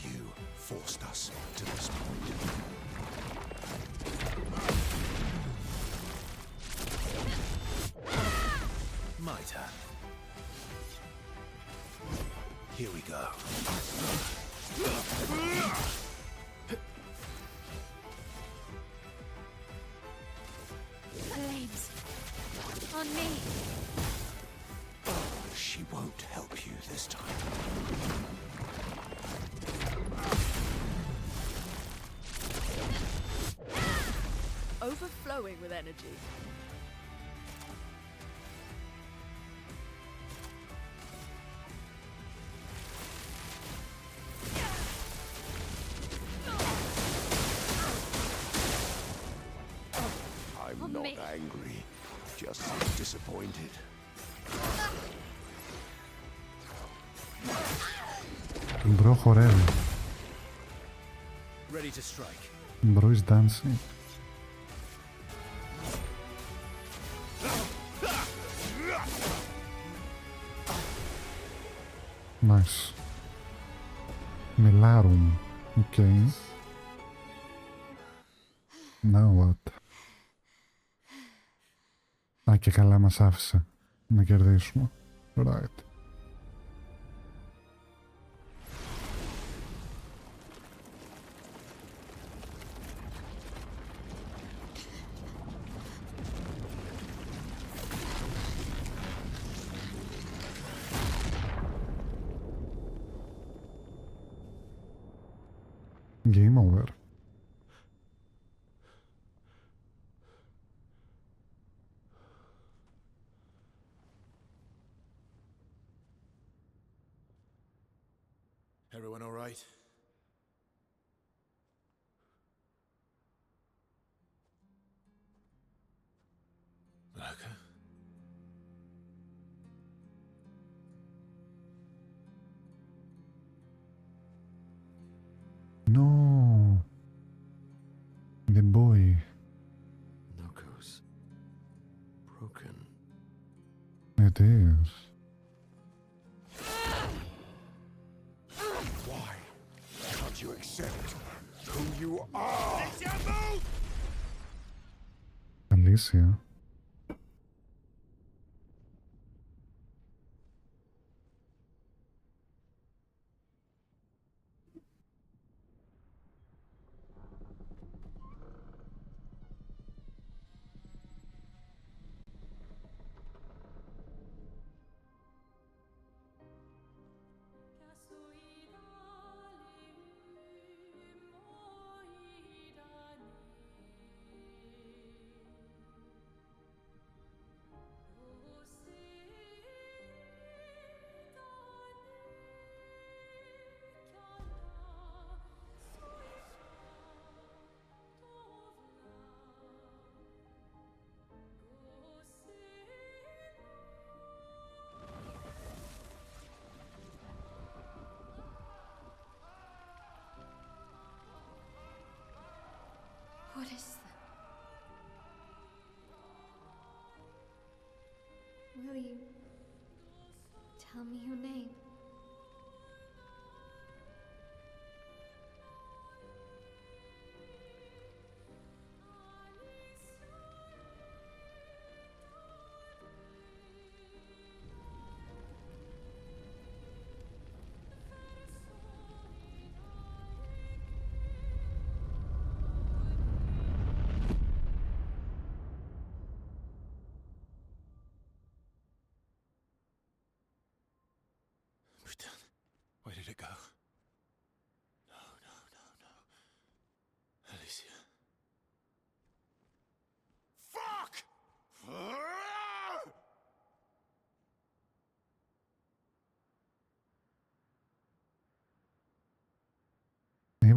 You forced us to this point. My turn. Here we go. Flames. On me. She won't help you this time. Overflowing with energy. I'm not angry, just disappointed. Bro χορεύει. Ready to strike. Bro is dancing. Nice. Μελάρουμ. Okay. Now what? Α, και καλά μας άφησε να κερδίσουμε. Right. Game over. Everyone all right? Okay. No. The boy. Noko's broken. It is. Why can't you accept who you are? Alicia. What is that? Will you tell me your name?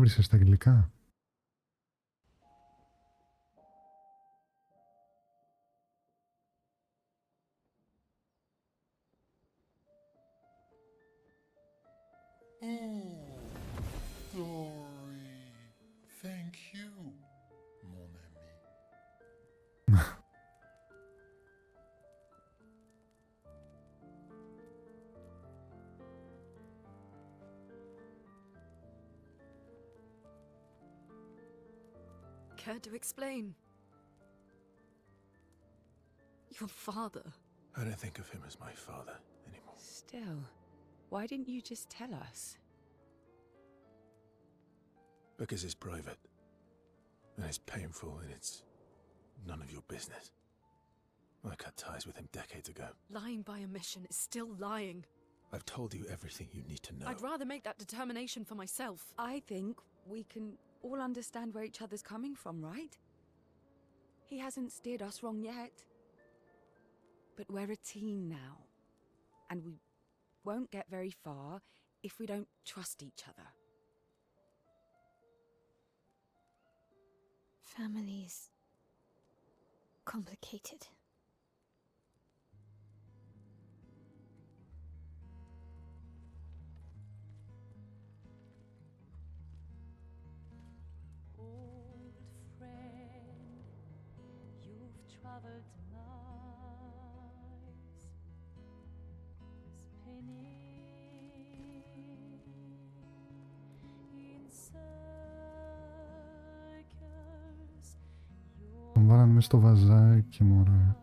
έβρισες στα αγγλικά. Oh, Dory. Thank you, mon ami. Care to explain? Your father. I don't think of him as my father anymore. Still, why didn't you just tell us? Because it's private. And it's painful and it's none of your business. I cut ties with him decades ago. Lying by omission is still lying. I've told you everything you need to know. I'd rather make that determination for myself. I think we can all understand where each other's coming from, right? He hasn't steered us wrong yet. But we're a team now. And we won't get very far if we don't trust each other. Family's complicated. Old friend, you've traveled miles, spinning in circles. Τον βάλανε μες στο βαζάκι, μωρέ.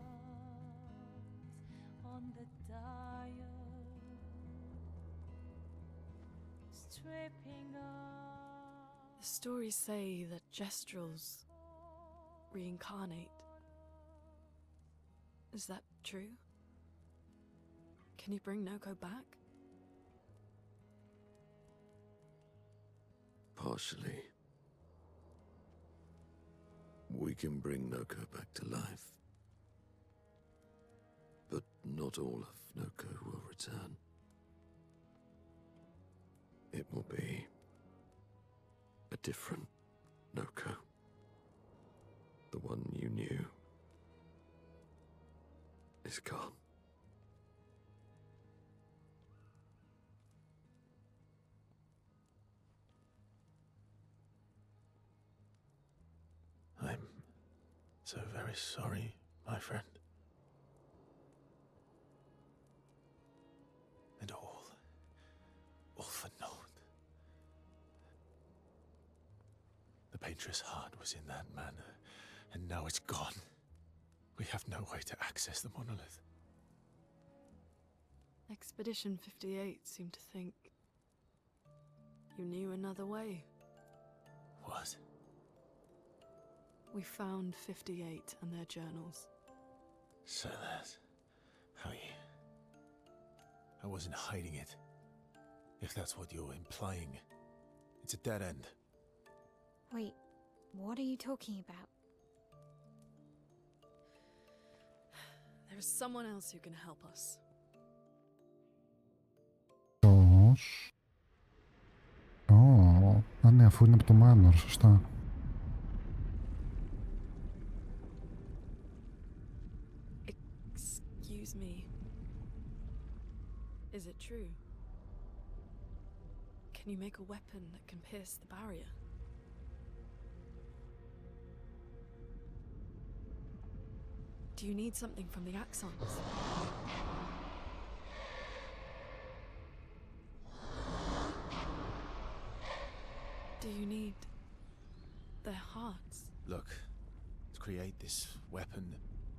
On the dial, stripping off. The stories say that gestrels reincarnate. Is that true? Can you bring Noko back? Partially. We can bring Noko back to life. But not all of Noko will return. It will be a different Noko. The one you knew is gone. I'm so very sorry, my friend. And all for naught. The painter's heart was in that manor, and now it's gone. We have no way to access the monolith. Expedition 58 seemed to think you knew another way. What? We found 58 and their journals. So that's how you... I wasn't hiding it. If that's what you're implying. It's a dead end. Wait, what are you talking about? There is someone else who can help us. Ποιος? Α, ναι, αφού είναι από το Manor, σωστά. Excuse me. Is it true? Can you make a weapon that can pierce the barrier? Do you need something from the axons? Do you need their hearts? Look, to create this weapon,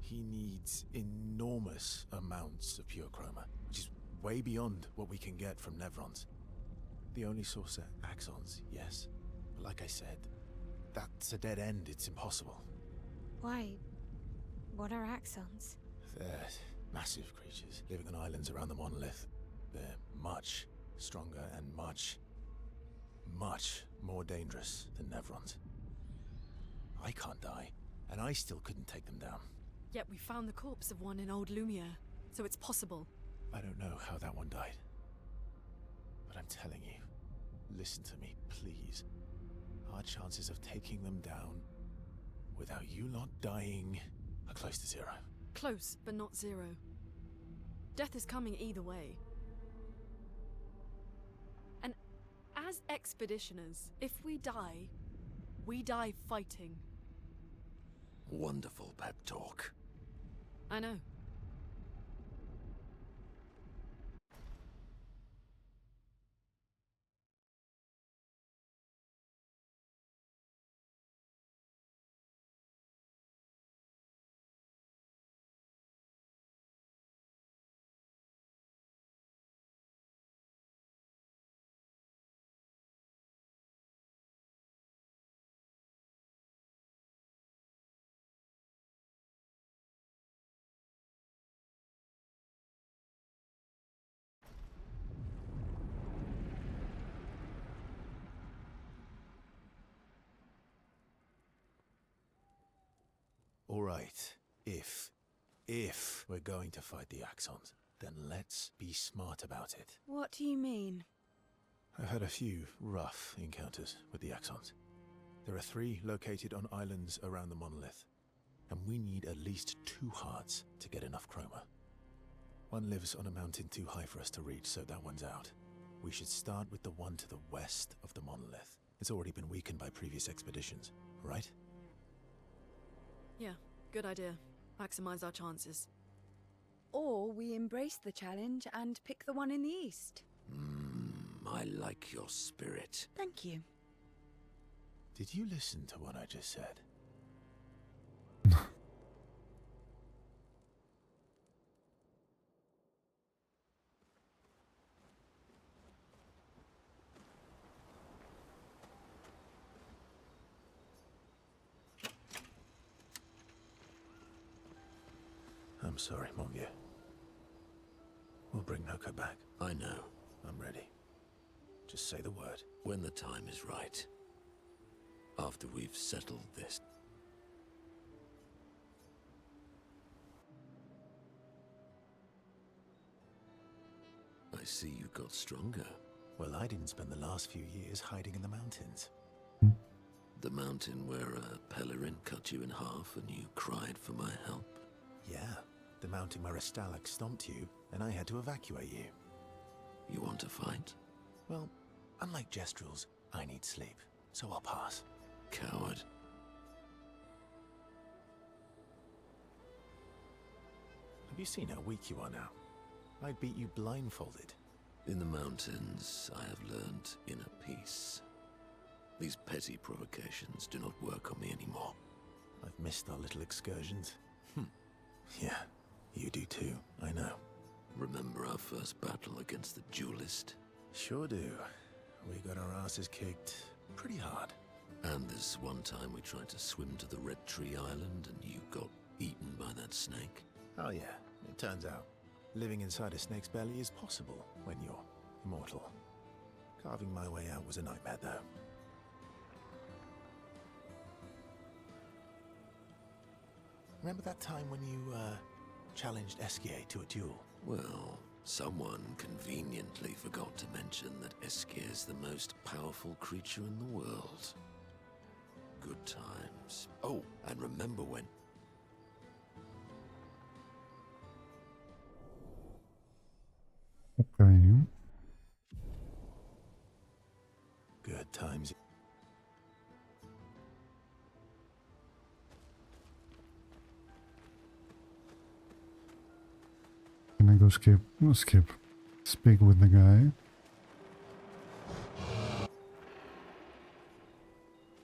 he needs enormous amounts of pure chroma, which is way beyond what we can get from Nevrons. The only source are axons, yes. But like I said, that's a dead end. It's impossible. Why? What are axons? They're massive creatures living on islands around the monolith. They're much stronger and much more dangerous than Nevrons. I can't die, and I still couldn't take them down. Yet we found the corpse of one in Old Lumiere, so it's possible. I don't know how that one died. But I'm telling you, listen to me, please. our chances of taking them down without you lot dying are close to zero. Close, but not zero. Death is coming either way. And as expeditioners, if we die fighting. Wonderful pep talk. I know. All right, if we're going to fight the Axons, then let's be smart about it. What do you mean? I've had a few rough encounters with the Axons. There are 3 located on islands around the monolith, and we need at least 2 hearts to get enough chroma. One lives on a mountain too high for us to reach, so that one's out. We should start with the one to the west of the monolith. It's already been weakened by previous expeditions, right? Yeah, good idea. Maximize our chances. Or we embrace the challenge and pick the one in the east. I like your spirit. Thank you. Did you listen to what I just said? I'm sorry, mon vieux. We'll bring Noko back. I know. I'm ready. Just say the word. When the time is right. After we've settled this. I see you got stronger. Well, I didn't spend the last few years hiding in the mountains. The mountain where a pelerin cut you in half and you cried for my help? Yeah, the mountain where a stalag stomped you and I had to evacuate you. You want to fight? Well, unlike Gestrels, I need sleep, so I'll pass. Coward. Have you seen how weak you are now? I'd beat you blindfolded. In the mountains, I have learned inner peace. These petty provocations do not work on me anymore. I've missed our little excursions. Yeah, you do too, I know. Remember our first battle against the duelist? Sure do. We got our asses kicked pretty hard. And this one time we tried to swim to the Red Tree Island and you got eaten by that snake? Oh yeah, it turns out living inside a snake's belly is possible when you're immortal. Carving my way out was a nightmare though. Remember that time when you, challenged Esquier to a duel? Well, someone conveniently forgot to mention that Esquier is the most powerful creature in the world. Good times. Oh, and remember when... Okay. Good times. Can I go skip? No, skip. Speak with the guy.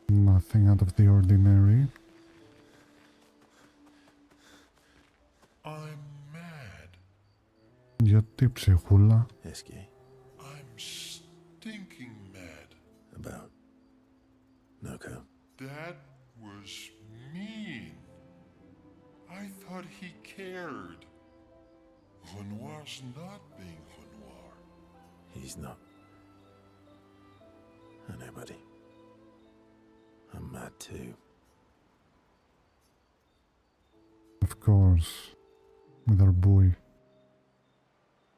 Nothing out of the ordinary. I'm mad. Γιατί ψυχούλα? Esquier. I'm stinking mad. About Noko. That was mean. I thought he cared. Renoir's not being Renoir. He's not. I know, buddy. I'm mad too. Of course. With our boy.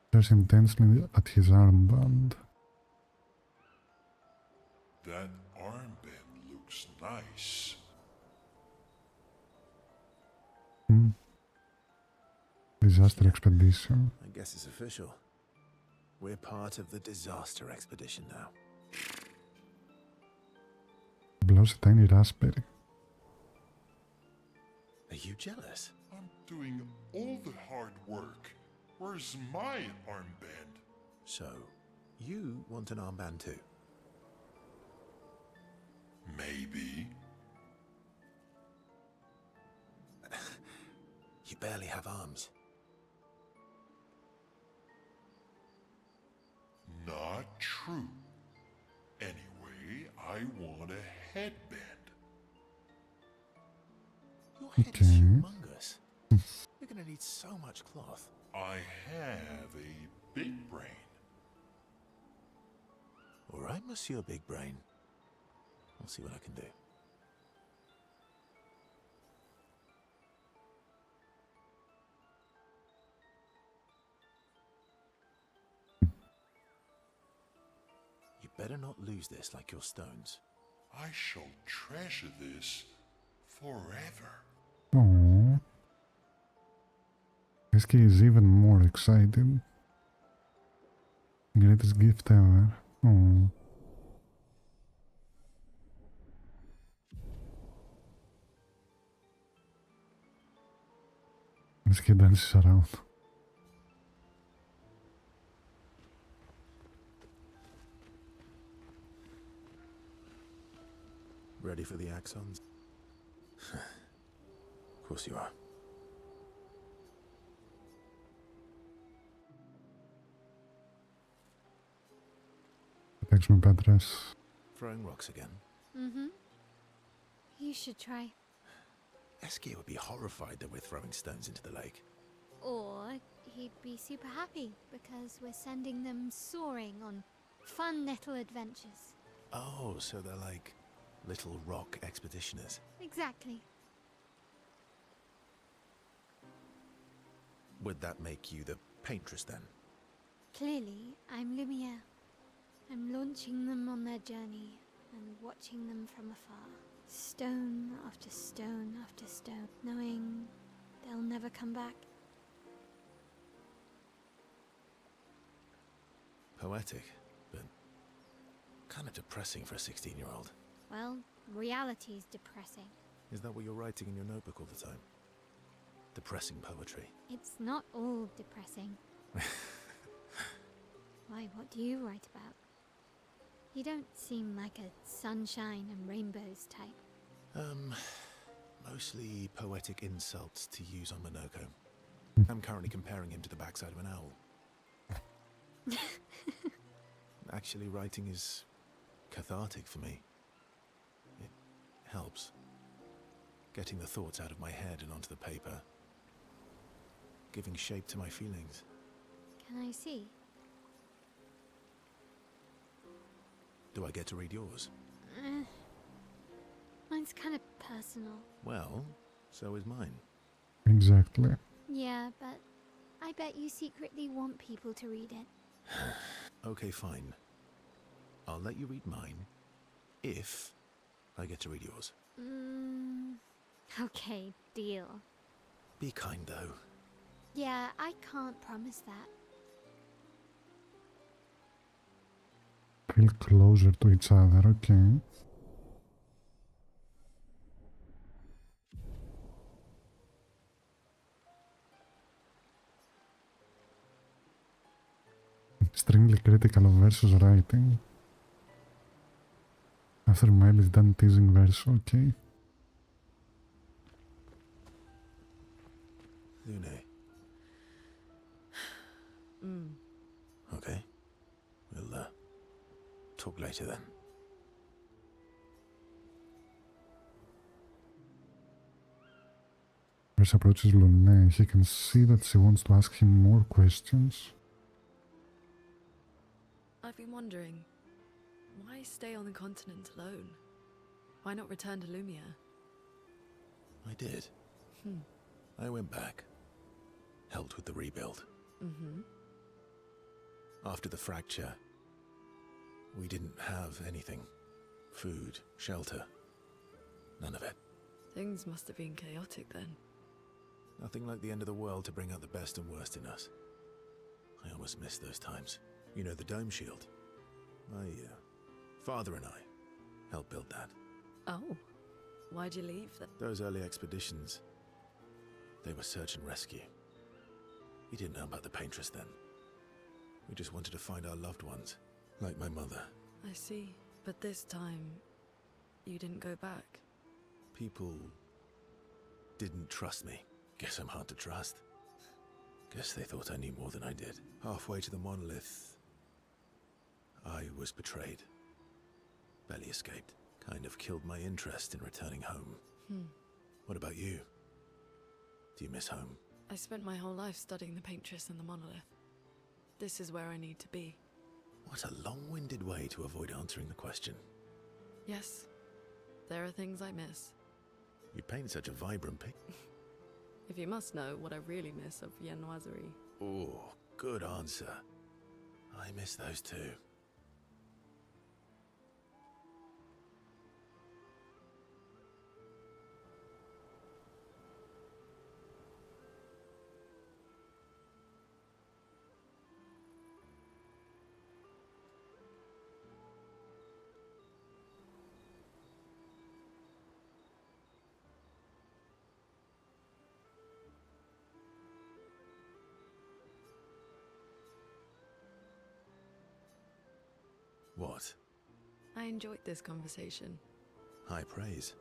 Stares intensely at his armband. That armband looks nice. Disaster expedition. I guess it's official. We're part of the disaster expedition now. Μπλώσει tiny raspberry. Are you jealous? I'm doing all the hard work. Where's my armband? So, you want an armband too? Maybe. You barely have arms. Not true. Anyway, I want a headband. Your head is humongous. You're gonna need so much cloth. I have a big brain. All right, Monsieur Big Brain. I'll see what I can do. You better not lose this like your stones. I shall treasure this forever. Aww. Whiskey is even more excited. Greatest gift ever. Aww. Whiskey dances around. Ready for the axons? Of course you are. Παίξουμε πέτρες. Throwing rocks again? Mm-hmm. You should try. Eskia would be horrified that we're throwing stones into the lake. Or he'd be super happy because we're sending them soaring on fun little adventures. Oh, so they're like little rock expeditioners. Exactly. Would that make you the paintress then? Clearly, I'm Lumiere. I'm launching them on their journey and watching them from afar. Stone after stone after stone, knowing they'll never come back. Poetic, but kind of depressing for a 16-year-old. Well, reality's depressing. Is that what you're writing in your notebook all the time? Depressing poetry. It's not all depressing. Why, what do you write about? You don't seem like a sunshine and rainbows type. Mostly poetic insults to use on Monoko. I'm currently comparing him to the backside of an owl. Actually, writing is cathartic for me. It helps. Getting the thoughts out of my head and onto the paper. Giving shape to my feelings. Can I see? Do I get to read yours? Mine's kind of personal. Well, so is mine. Exactly. Yeah, but I bet you secretly want people to read it. Okay, fine. I'll let you read mine if I get to read yours. Okay, deal. Be kind, though. Yeah, I can't promise that. Feel closer to each other, okay. Extremely critical of versus writing. After Mile is done teasing verse, okay. Lune. Okay. We'll, talk later then. Verse approaches Lune. He can see that she wants to ask him more questions. I've been wondering, why stay on the continent alone? Why not return to Lumiere? I did. I went back. Helped with the rebuild. After the fracture, we didn't have anything. Food, shelter. None of it. Things must have been chaotic then. Nothing like the end of the world to bring out the best and worst in us. I almost miss those times. You know, the dome shield. My father and I helped build that. Oh, why'd you leave then? Those early expeditions, they were search and rescue. We didn't know about the paintress then. We just wanted to find our loved ones, like my mother. I see. But this time, you didn't go back. People didn't trust me. Guess I'm hard to trust. Guess they thought I knew more than I did. Halfway to the monolith, I was betrayed. Barely escaped. Kind of killed my interest in returning home. What about you? Do you miss home? I spent my whole life studying the paintress and the monolith. This is where I need to be. What a long-winded way to avoid answering the question. Yes, there are things I miss. You paint such a vibrant pic. If you must know what I really miss of viennoiserie. Oh, good answer. I miss those too. What? I enjoyed this conversation. High praise.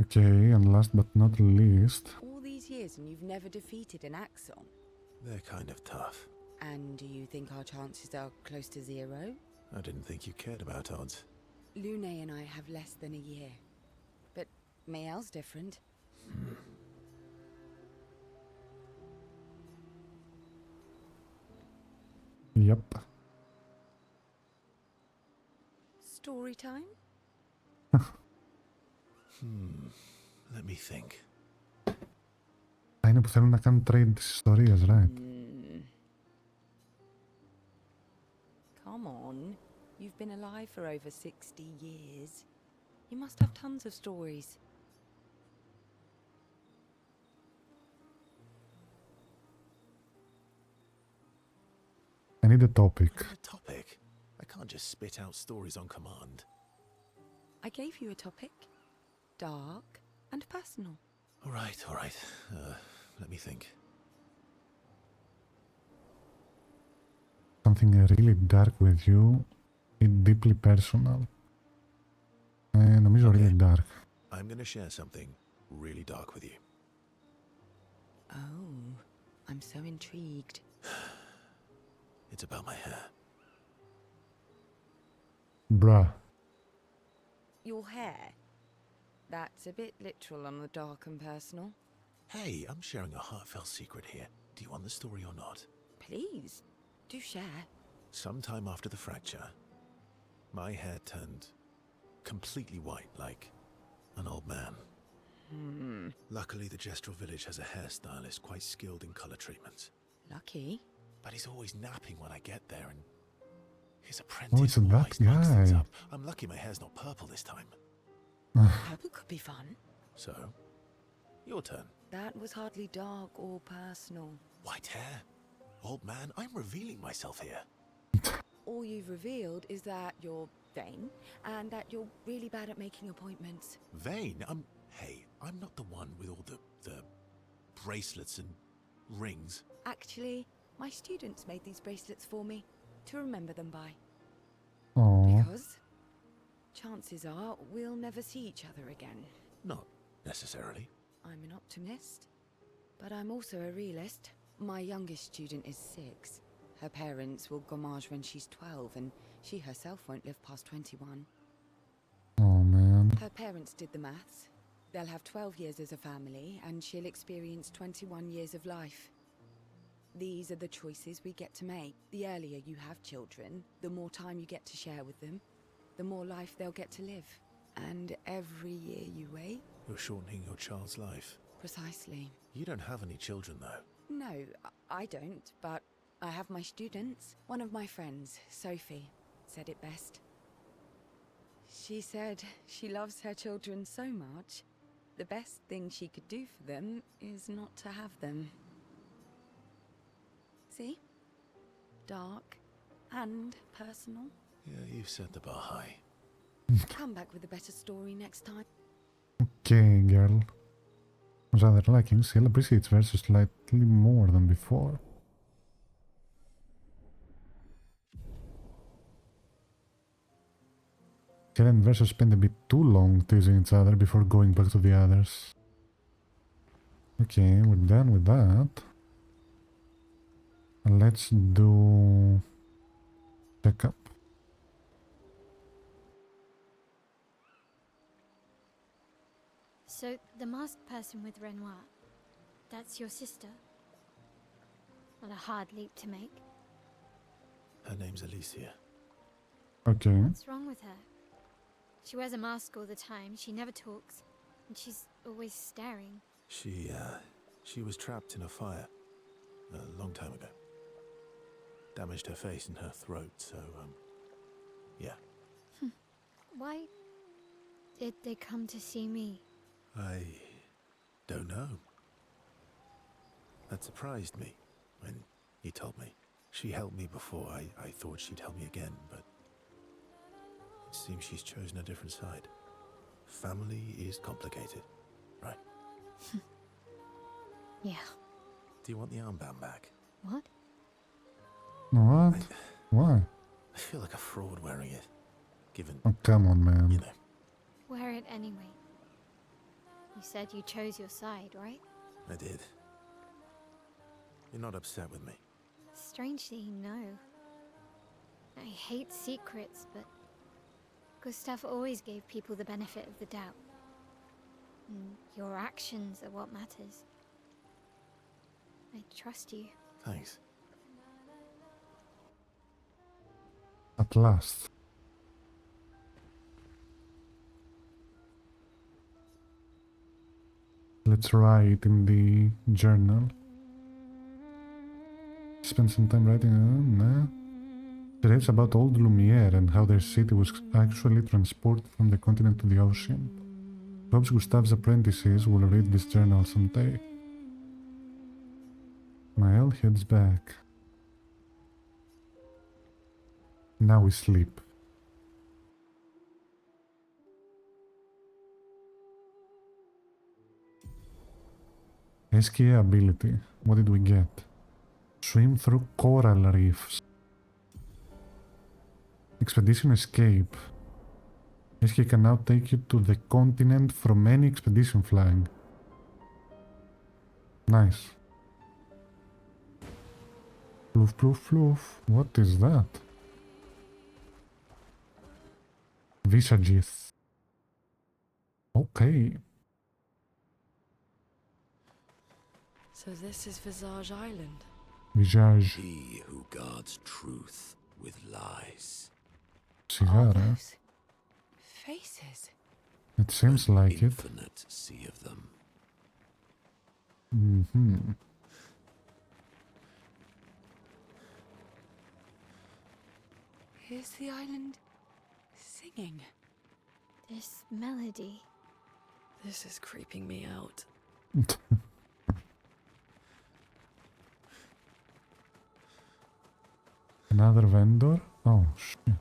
Okay, and last but not least... All these years and you've never defeated an Axon? They're kind of tough. And do you think our chances are close to zero? I didn't think you cared about odds. Lune and I have less than a year. But Mael's different. Yep. Story time? Let me think. Είναι που θέλουν να κάνουν trade τις ιστορίες, right? Come on. You've been alive for over 60 years. You must have tons of stories. I need a topic. A topic? I can't just spit out stories on command. I gave you a topic. Dark and personal. All right, all right. Let me think. Something really dark with you. It's deeply personal. Νομίζω really dark. I'm gonna share something really dark with you. Oh, I'm so intrigued. It's about my hair. Bruh. Your hair? That's a bit literal on the dark and personal. Hey, I'm sharing a heartfelt secret here. Do you want the story or not? Please, do share. Sometime after the fracture, my hair turned completely white, like an old man. Luckily, the Gestural village has a hairstylist quite skilled in color treatments. Lucky. But he's always napping when I get there, and his apprentice Oh, it's that always mucks things guy. up. I'm lucky my hair's not purple this time. Purple could be fun. So, your turn. That was hardly dark or personal. White hair? Old man, I'm revealing myself here. All you've revealed is that you're vain and that you're really bad at making appointments. Vain? Hey, I'm not the one with all the bracelets and rings. Actually, my students made these bracelets for me to remember them by. Oh. Because chances are we'll never see each other again. Not necessarily. I'm an optimist, but I'm also a realist. My youngest student is 6. Her parents will gommage when she's 12, and she herself won't live past 21. Oh, man. Her parents did the maths. They'll have 12 years as a family, and she'll experience 21 years of life. These are the choices we get to make. The earlier you have children, the more time you get to share with them, the more life they'll get to live. And every year you wait... You're shortening your child's life. Precisely. You don't have any children, though. No, I don't, but I have my students. One of my friends, Sophie, said it best. She said she loves her children so much, the best thing she could do for them is not to have them. See? Dark and personal. Yeah, you've set the bar high. Come back with a better story next time. Okay, girl. Rather lacking, still appreciates versus slightly more than before. Karen and Versus spend a bit too long teasing each other before going back to the others. Okay, we're done with that. Let's do checkup. So, the masked person with Renoir, that's your sister? Not a hard leap to make. Her name's Alicia. Okay. What's wrong with her? She wears a mask all the time, she never talks, and she's always staring. She was trapped in a fire a long time ago. Damaged her face and her throat, so, yeah. Why did they come to see me? I don't know. That surprised me when you told me. She helped me before. I thought she'd help me again, but it seems she's chosen a different side. Family is complicated, right? Yeah. Do you want the armband back? What? What? Why? I feel like a fraud wearing it, given, Oh, come on, man. you know. Wear it anyway. You said you chose your side, right? I did. You're not upset with me. Strangely, no. I hate secrets, but Gustav always gave people the benefit of the doubt. And your actions are what matters. I trust you. Thanks. At last. Let's write in the journal. Spend some time writing. Nah. She writes about old Lumiere and how their city was actually transported from the continent to the ocean. Hopes Gustav's apprentices will read this journal someday. Mael heads back. Now we sleep. SKA ability. What did we get? Swim through coral reefs. Expedition escape. SKA can now take you to the continent from any expedition flag. Nice. Floof, floof, floof. What is that? Visages. Okay. So this is Visage Island. Visage. He who guards truth with lies. Cigara. Those faces. It seems like it. Infinite sea of them. Mm-hmm. Is the island singing? This melody. This is creeping me out. Another vendor? Oh, shit.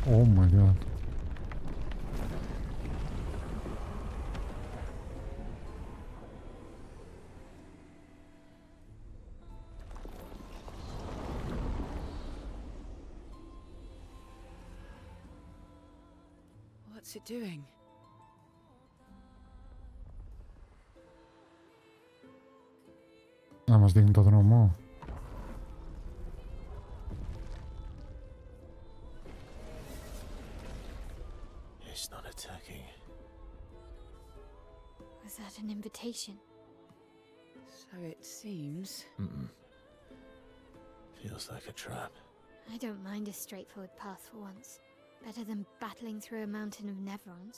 Oh my god. What's it doing? Να μας δείχνει το δρόμο. It's not attacking. Was that an invitation? So it seems. Feels like a trap. I don't mind a straightforward path for once. Better than battling through a mountain of nevrons.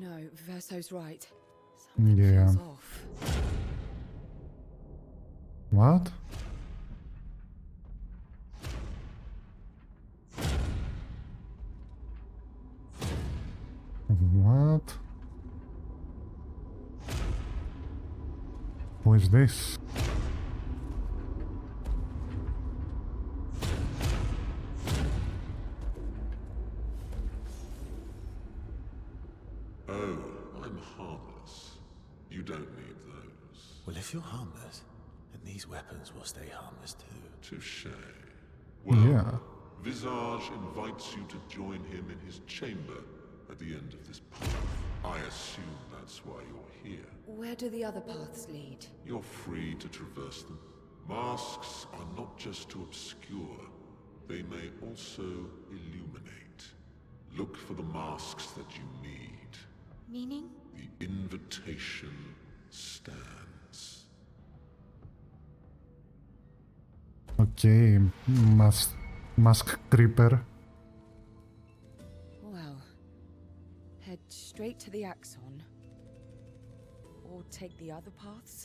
No, Verso's right. Something Yeah. feels off. What? What? Who is this? Oh, I'm harmless. You don't need those. Well, if you're harmless, then these weapons will stay harmless too. Touché. Well, Yeah. Visage invites you to join him in his chamber at the end of this path. I assume that's why you're here. Where do the other paths lead? You're free to traverse them. Masks are not just to obscure, they may also illuminate. Look for the masks that you need. Meaning? The invitation stands. Okay, mask creeper. Well, head straight to the Axon. Or take the other paths?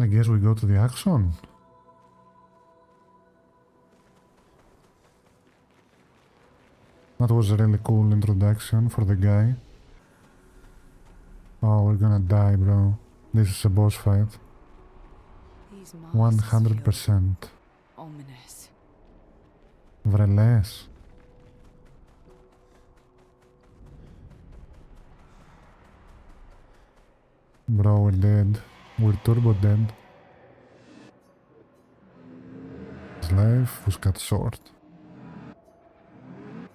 I guess we go to the Axon. That was a really cool introduction for the guy. Oh, we're gonna die, bro. This is a boss fight. These 100%. Ominous. Βρελές. Bro, we're dead. We're turbo dead. His life was cut short.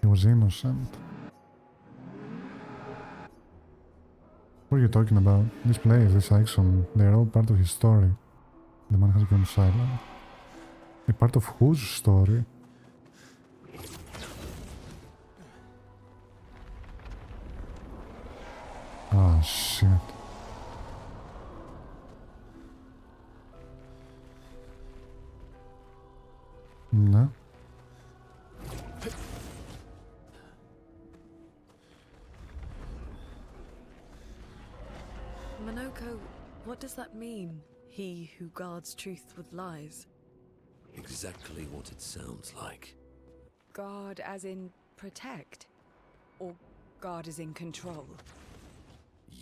He was innocent. What are you talking about? This place, this Axon, they're all part of his story. The man has gone silent. A part of whose story? Ah, shit. Ναι. Monoko, what does that mean? He who guards truth with lies. Exactly what it sounds like. Guard as in protect? Or guard as in control?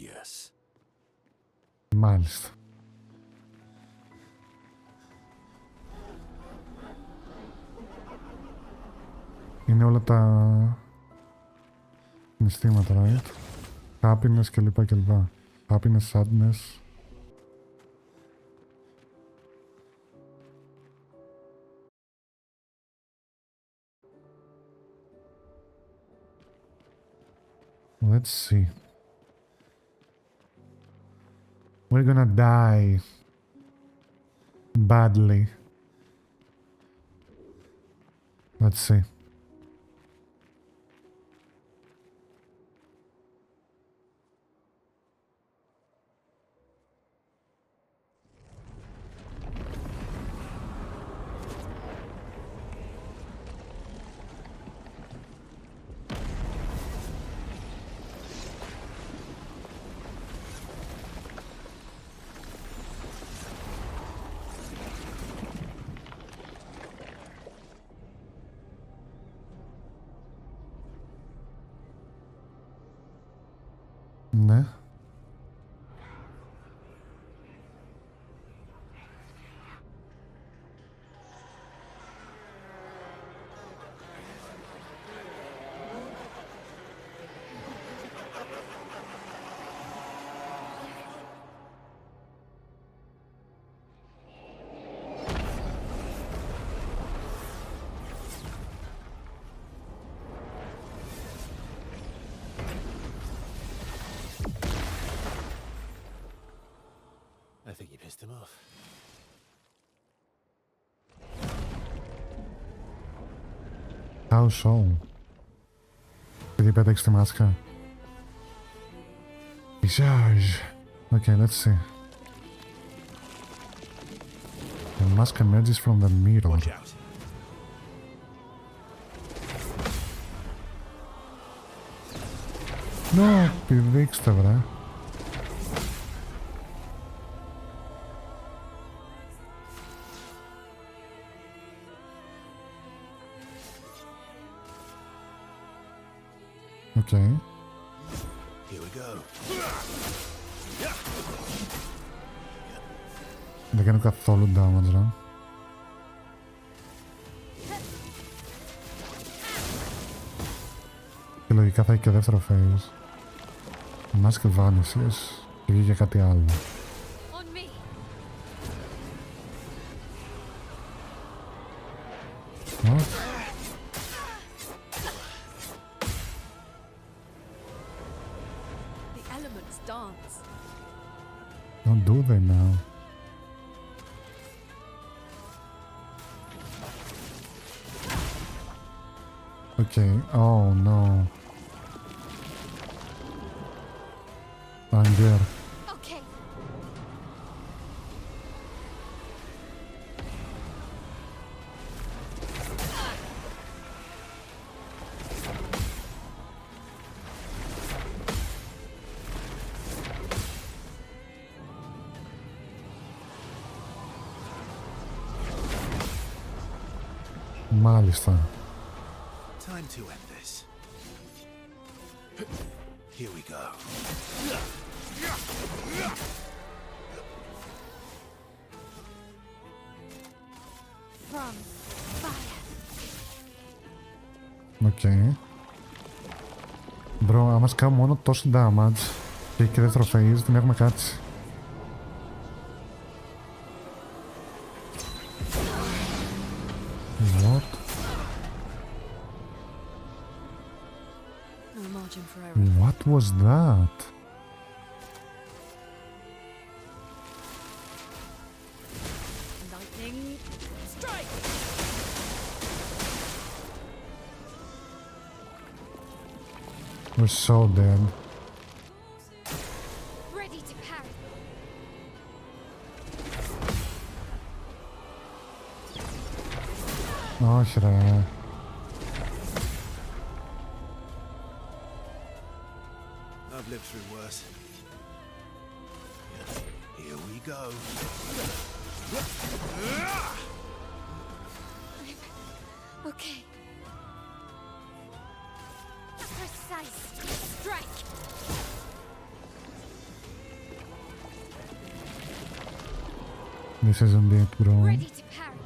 Yes. Μάλιστα. Είναι όλα τα συναισθήματα, right? Happiness κλπ. Happiness, sadness. Let's see. We're gonna die badly. Let's see. How so? Επειδή πέταξε τη μάσκα. Visage. Okay, let's see. The mask emerges from the mirror. Watch out. No, πηδήξτε βρε. Okay. Here we go. Δεν κάνω καθόλου damage, ρε. Και λογικά θα έχει και δεύτερο phase. Mask vanishes και βγήκε κάτι άλλο. On me. What? The elements dance. Don't do they now? Okay, oh no. Anger. Okay. Μάλιστα. Time to end this. Here we go. From fire. Okay. Μπρο, άμα σκάω μόνο τόσο damage και έχει και δεύτερο phase, την έχουμε κάτσει. What? No margin for error. What was that? Lightning strike. We're so dead. Ready to parry. Όχι ρε. I've lived through worse. Here we go. Okay. Precise strike. This isn't it, bro. Ready to parry.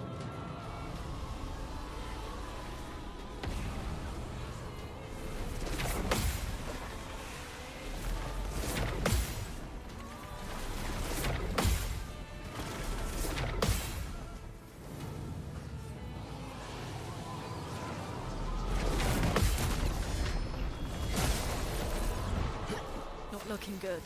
Not looking good.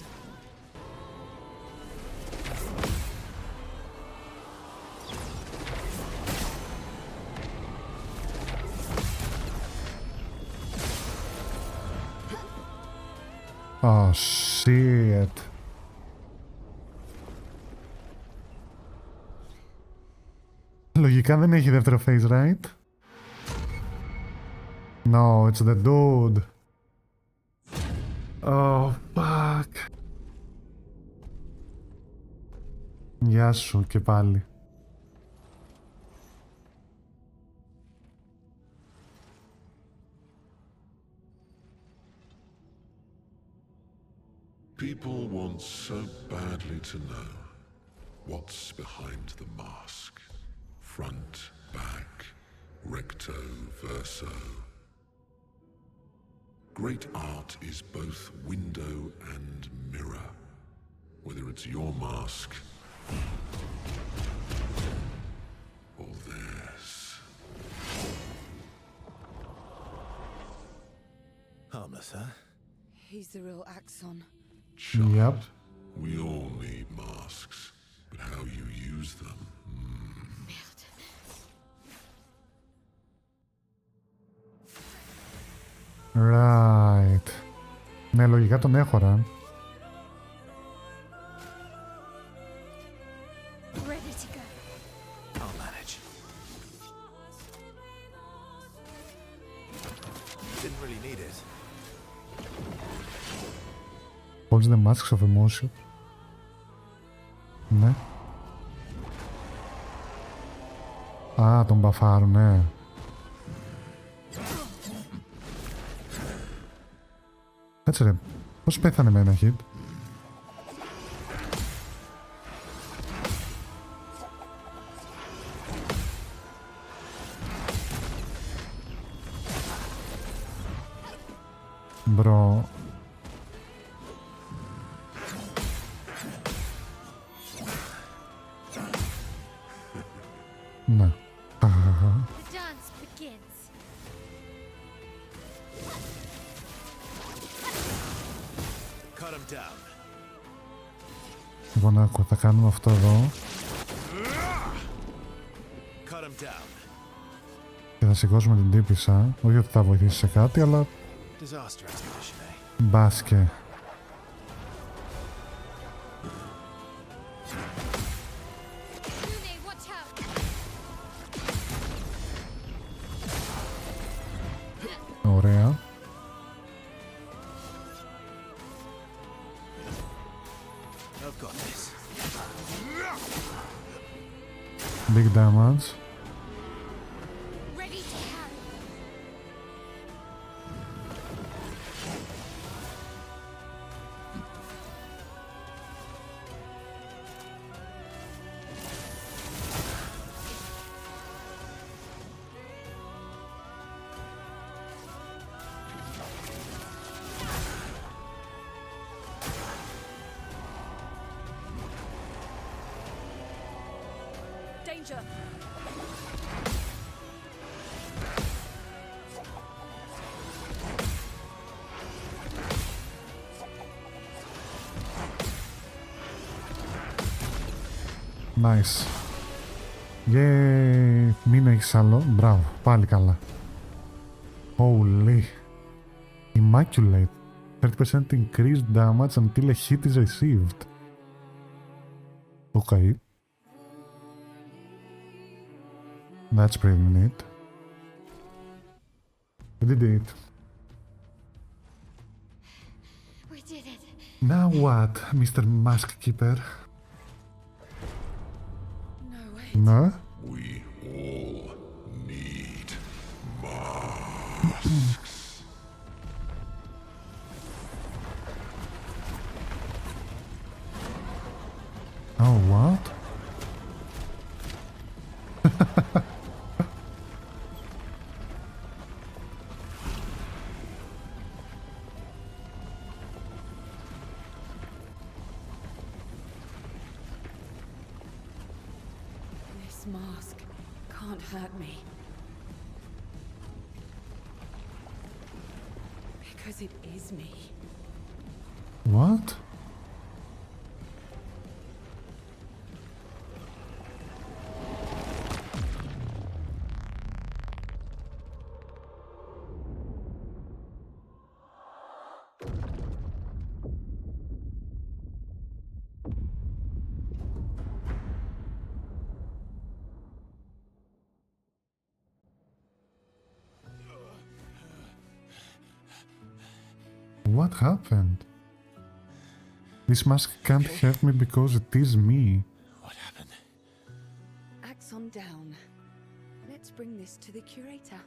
Oh shit. Λογικά δεν έχει δεύτερο phase, right? No, it's the dude. Oh, fuck. Γεια σου και πάλι. People want so badly to know what's behind the mask. Front, back, recto, verso. Great art is both window and mirror. Whether it's your mask or theirs. Harmless, huh? He's the real Axon. Yep. We all need masks, but how you use them. Right. Ναι, λογικά τον έχωρα. Ready to go. I'll manage. Didn't really need it. Holds the masks of emotion. Ναι. Α, τον μπαφάρουν, ναι. Κάτσε ρε, πώς πέθανε με ένα hit? Μπρο. Ναι. The dance begins. Cut him down. Λοιπόν, άκου, θα κάνουμε αυτό εδώ Cut him down. και θα σηκώσουμε την τύπισσα. Όχι ότι θα βοηθήσει σε κάτι, αλλά Disaster expedition, eh? μπάσκε. Lune, watch out. Ωραία. I've got this. Big damage. Ready to carry. Danger! Nice. Yay. Μην έχεις άλλο. Μπράβο. Πάλι καλά. Holy. Immaculate. 30% increased damage until a hit is received. Okay. That's pretty neat. We did it. We did it. Now what, Mr. Mask Keeper? No way. No? We all need masks. Oh, what? This mask can't hurt me. Because it is me. What? What happened? This mask can't hurt me because it is me. What happened? Axe on down. Let's bring this to the curator.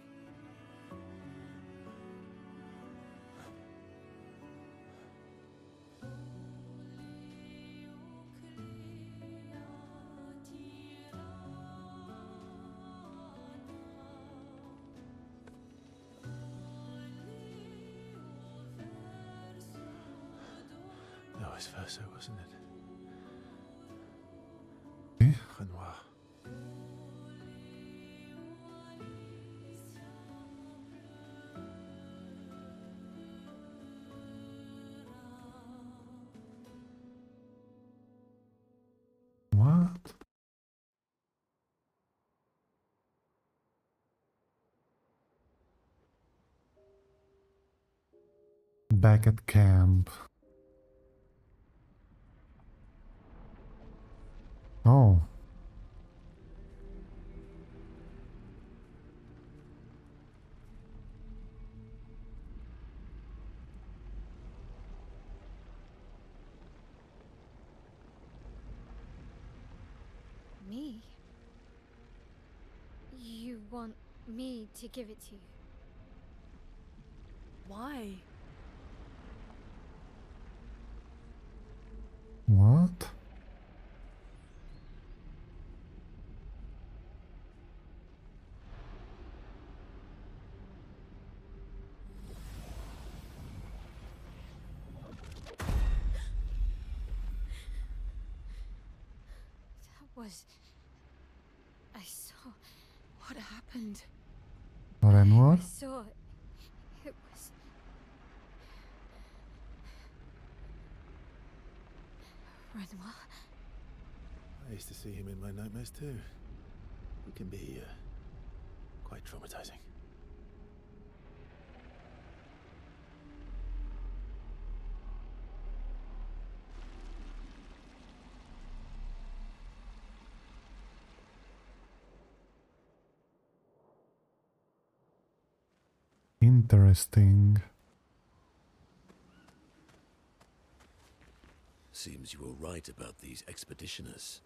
That was Verso, wasn't it? Eh? Renoir. What? Back at camp. Oh. Me? You want me to give it to you? Why? What? I saw. What happened? Renoir? I saw it. It was. Renoir. I used to see him in my nightmares too. He can be quite traumatizing. Interesting. Seems you were right about these expeditioners.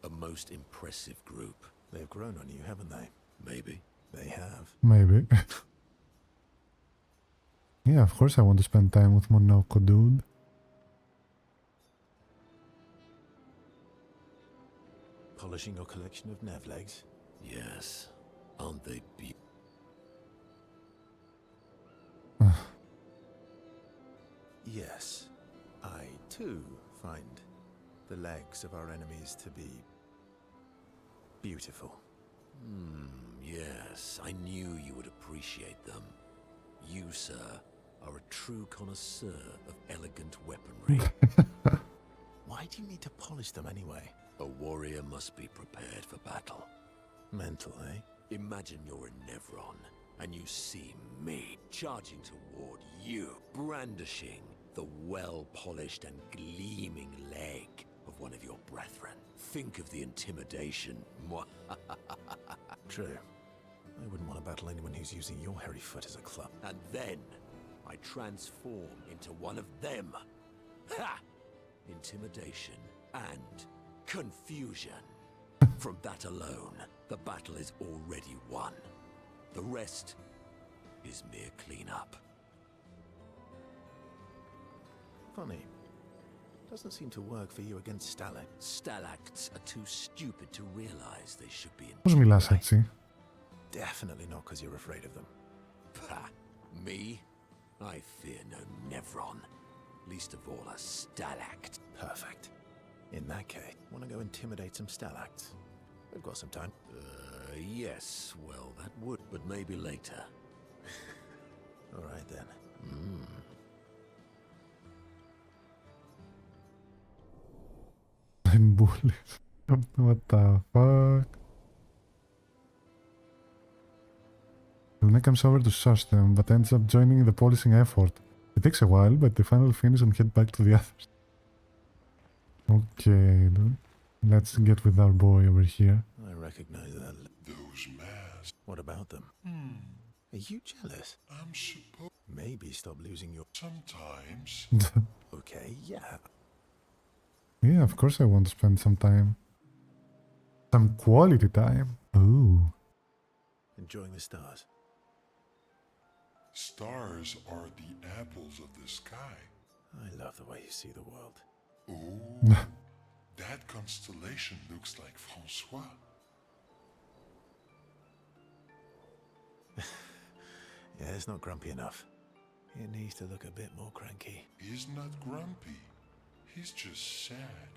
A most impressive group. They've grown on you, haven't they? Maybe. They have. Maybe. Yeah, of course I want to spend time with Monoko, dude. Polishing your collection of nav legs? Yes. Aren't they beautiful? Yes. I, too, find the legs of our enemies to be beautiful. Yes. I knew you would appreciate them. You, sir, are a true connoisseur of elegant weaponry. Why do you need to polish them anyway? A warrior must be prepared for battle. Mental, eh? Imagine you're in Nevron, and you see me charging toward you, brandishing the well-polished and gleaming leg of one of your brethren. Think of the intimidation. True. I wouldn't want to battle anyone who's using your hairy foot as a club. And then I transform into one of them. Ha! Intimidation and confusion. From that alone, the battle is already won. The rest is mere cleanup. Funny. Doesn't seem to work for you against stalactites. Stalacts are too stupid to realize they should be in. Πώς μιλάς έτσι? Definitely not because you're afraid of them. Ha! Me? I fear no Nevron. Least of all a stalact. Perfect. In that case, want to go intimidate some stalacts? We've got some time. Yes, well, that would, but maybe later. All right then. Bullies. What the fuck? Luna comes over to shush them, but ends up joining the policing effort. It takes a while, but they finally finish and head back to the others. Okay, dude. Let's get with our boy over here. I recognize that. Those masks. What about them? Are you jealous? I'm supposed. Maybe stop losing your... Sometimes. Okay, yeah. Yeah, of course I want to spend some time. Some quality time. Ooh. Enjoying the stars. Stars are the apples of the sky. I love the way you see the world. Oh, that constellation looks like Francois. Yeah, it's not grumpy enough. It needs to look a bit more cranky. He's not grumpy. He's just sad.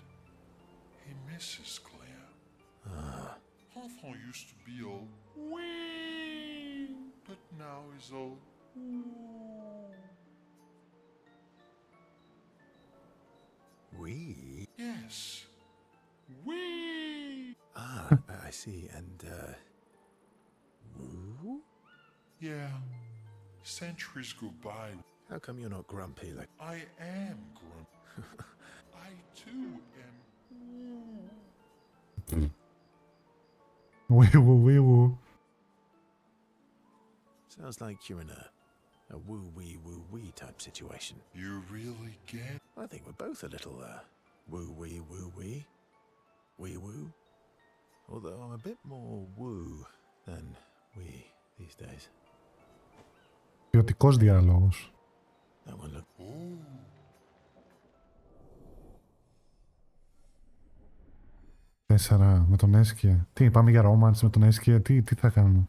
He misses Claire. Enfant used to be all wee, but now he's all ooh. We? Yes. Wee! Ah, I see. And, woo? Yeah. Centuries go by. How come you're not grumpy like... I am grumpy. I too am. Wee woo. Sounds like you're in a woo-wee type situation. You really get? I think we're both a little, woo-wee. Wee-woo. Although I'm a bit more woo than wee these days. Ποιοτικός διάλογος. That one look... Ooh. Τέσσερα με τον Έσκε. Τι, πάμε για romance με τον Έσκε, τι θα κάνουμε.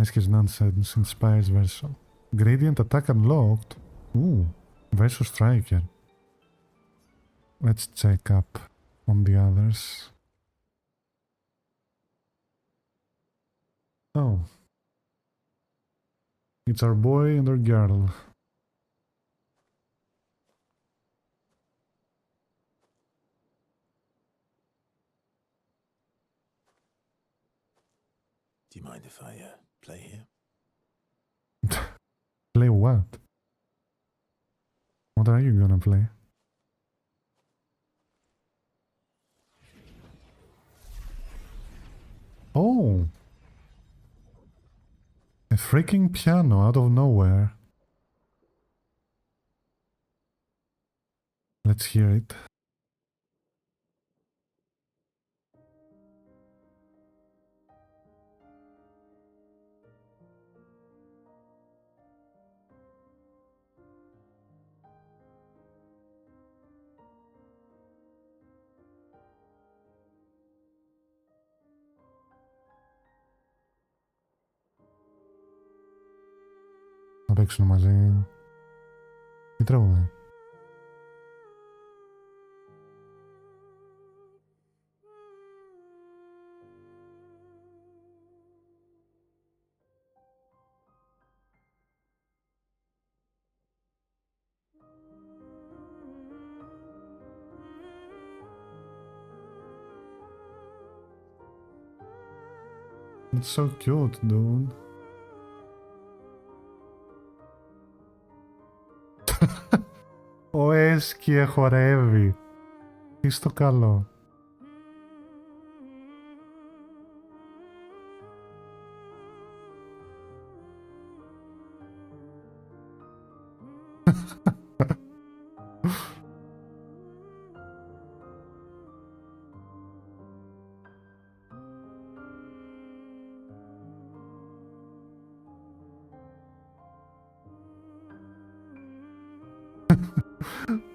Έσke's nonsense inspires verso. Gradient attack unlocked. Ooh, verso striker. Let's check up on the others. Oh. It's our boy and our girl. Do you mind if I, play here? Play what? What are you gonna play? Oh! A freaking piano out of nowhere. Let's hear it. Να παίξουν μαζί. Τι τραγουδάει. It's so cute, dude. Ο Έσκε χορεύει. Τι στο καλό.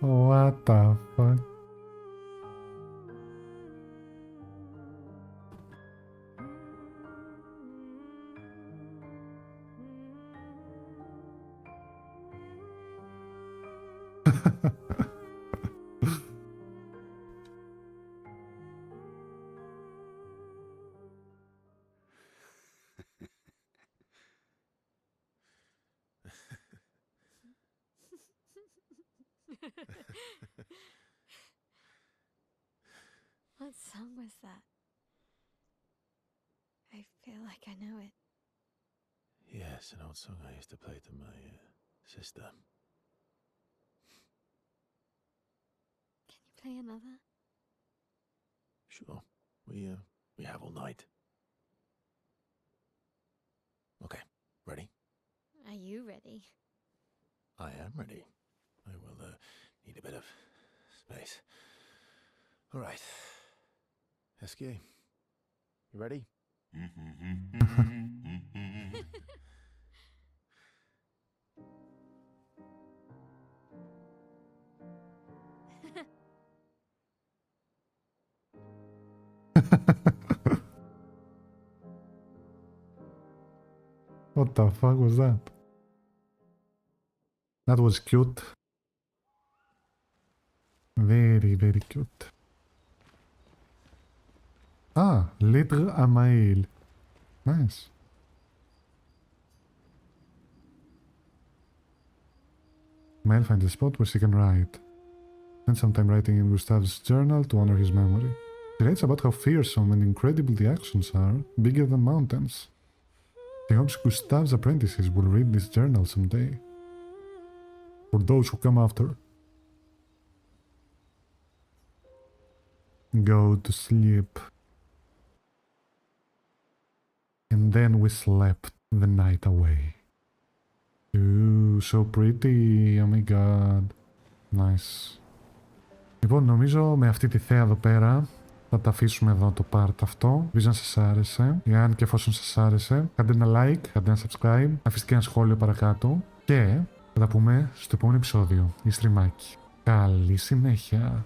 What the fuck? What song was that? I feel like I know it. Yes, an old song I used to play to my, sister. Can you play another? Sure. We have all night. Okay, ready? Are you ready? I am ready. I will, need a bit of space. All right. Esky, you ready? What the fuck was that? That was cute. Very, very cute. Ah, Litre Amail. Nice. Mail finds a spot where she can write. Spend some time writing in Gustav's journal to honor his memory. She writes about how fearsome and incredible the actions are, bigger than mountains. She hopes Gustav's apprentices will read this journal someday. For those who come after. Go to sleep. And then we slept the night away. Ooh, so pretty. Oh my god. Nice. Λοιπόν, νομίζω με αυτή τη θέα εδώ πέρα θα τα αφήσουμε εδώ το part αυτό. Ελπίζω να σας άρεσε. Εάν και εφόσον σας άρεσε, κάντε ένα like, κάντε ένα subscribe, αφήστε και ένα σχόλιο παρακάτω. Και θα τα πούμε στο επόμενο επεισόδιο ή στριμάκι. Καλή συνέχεια.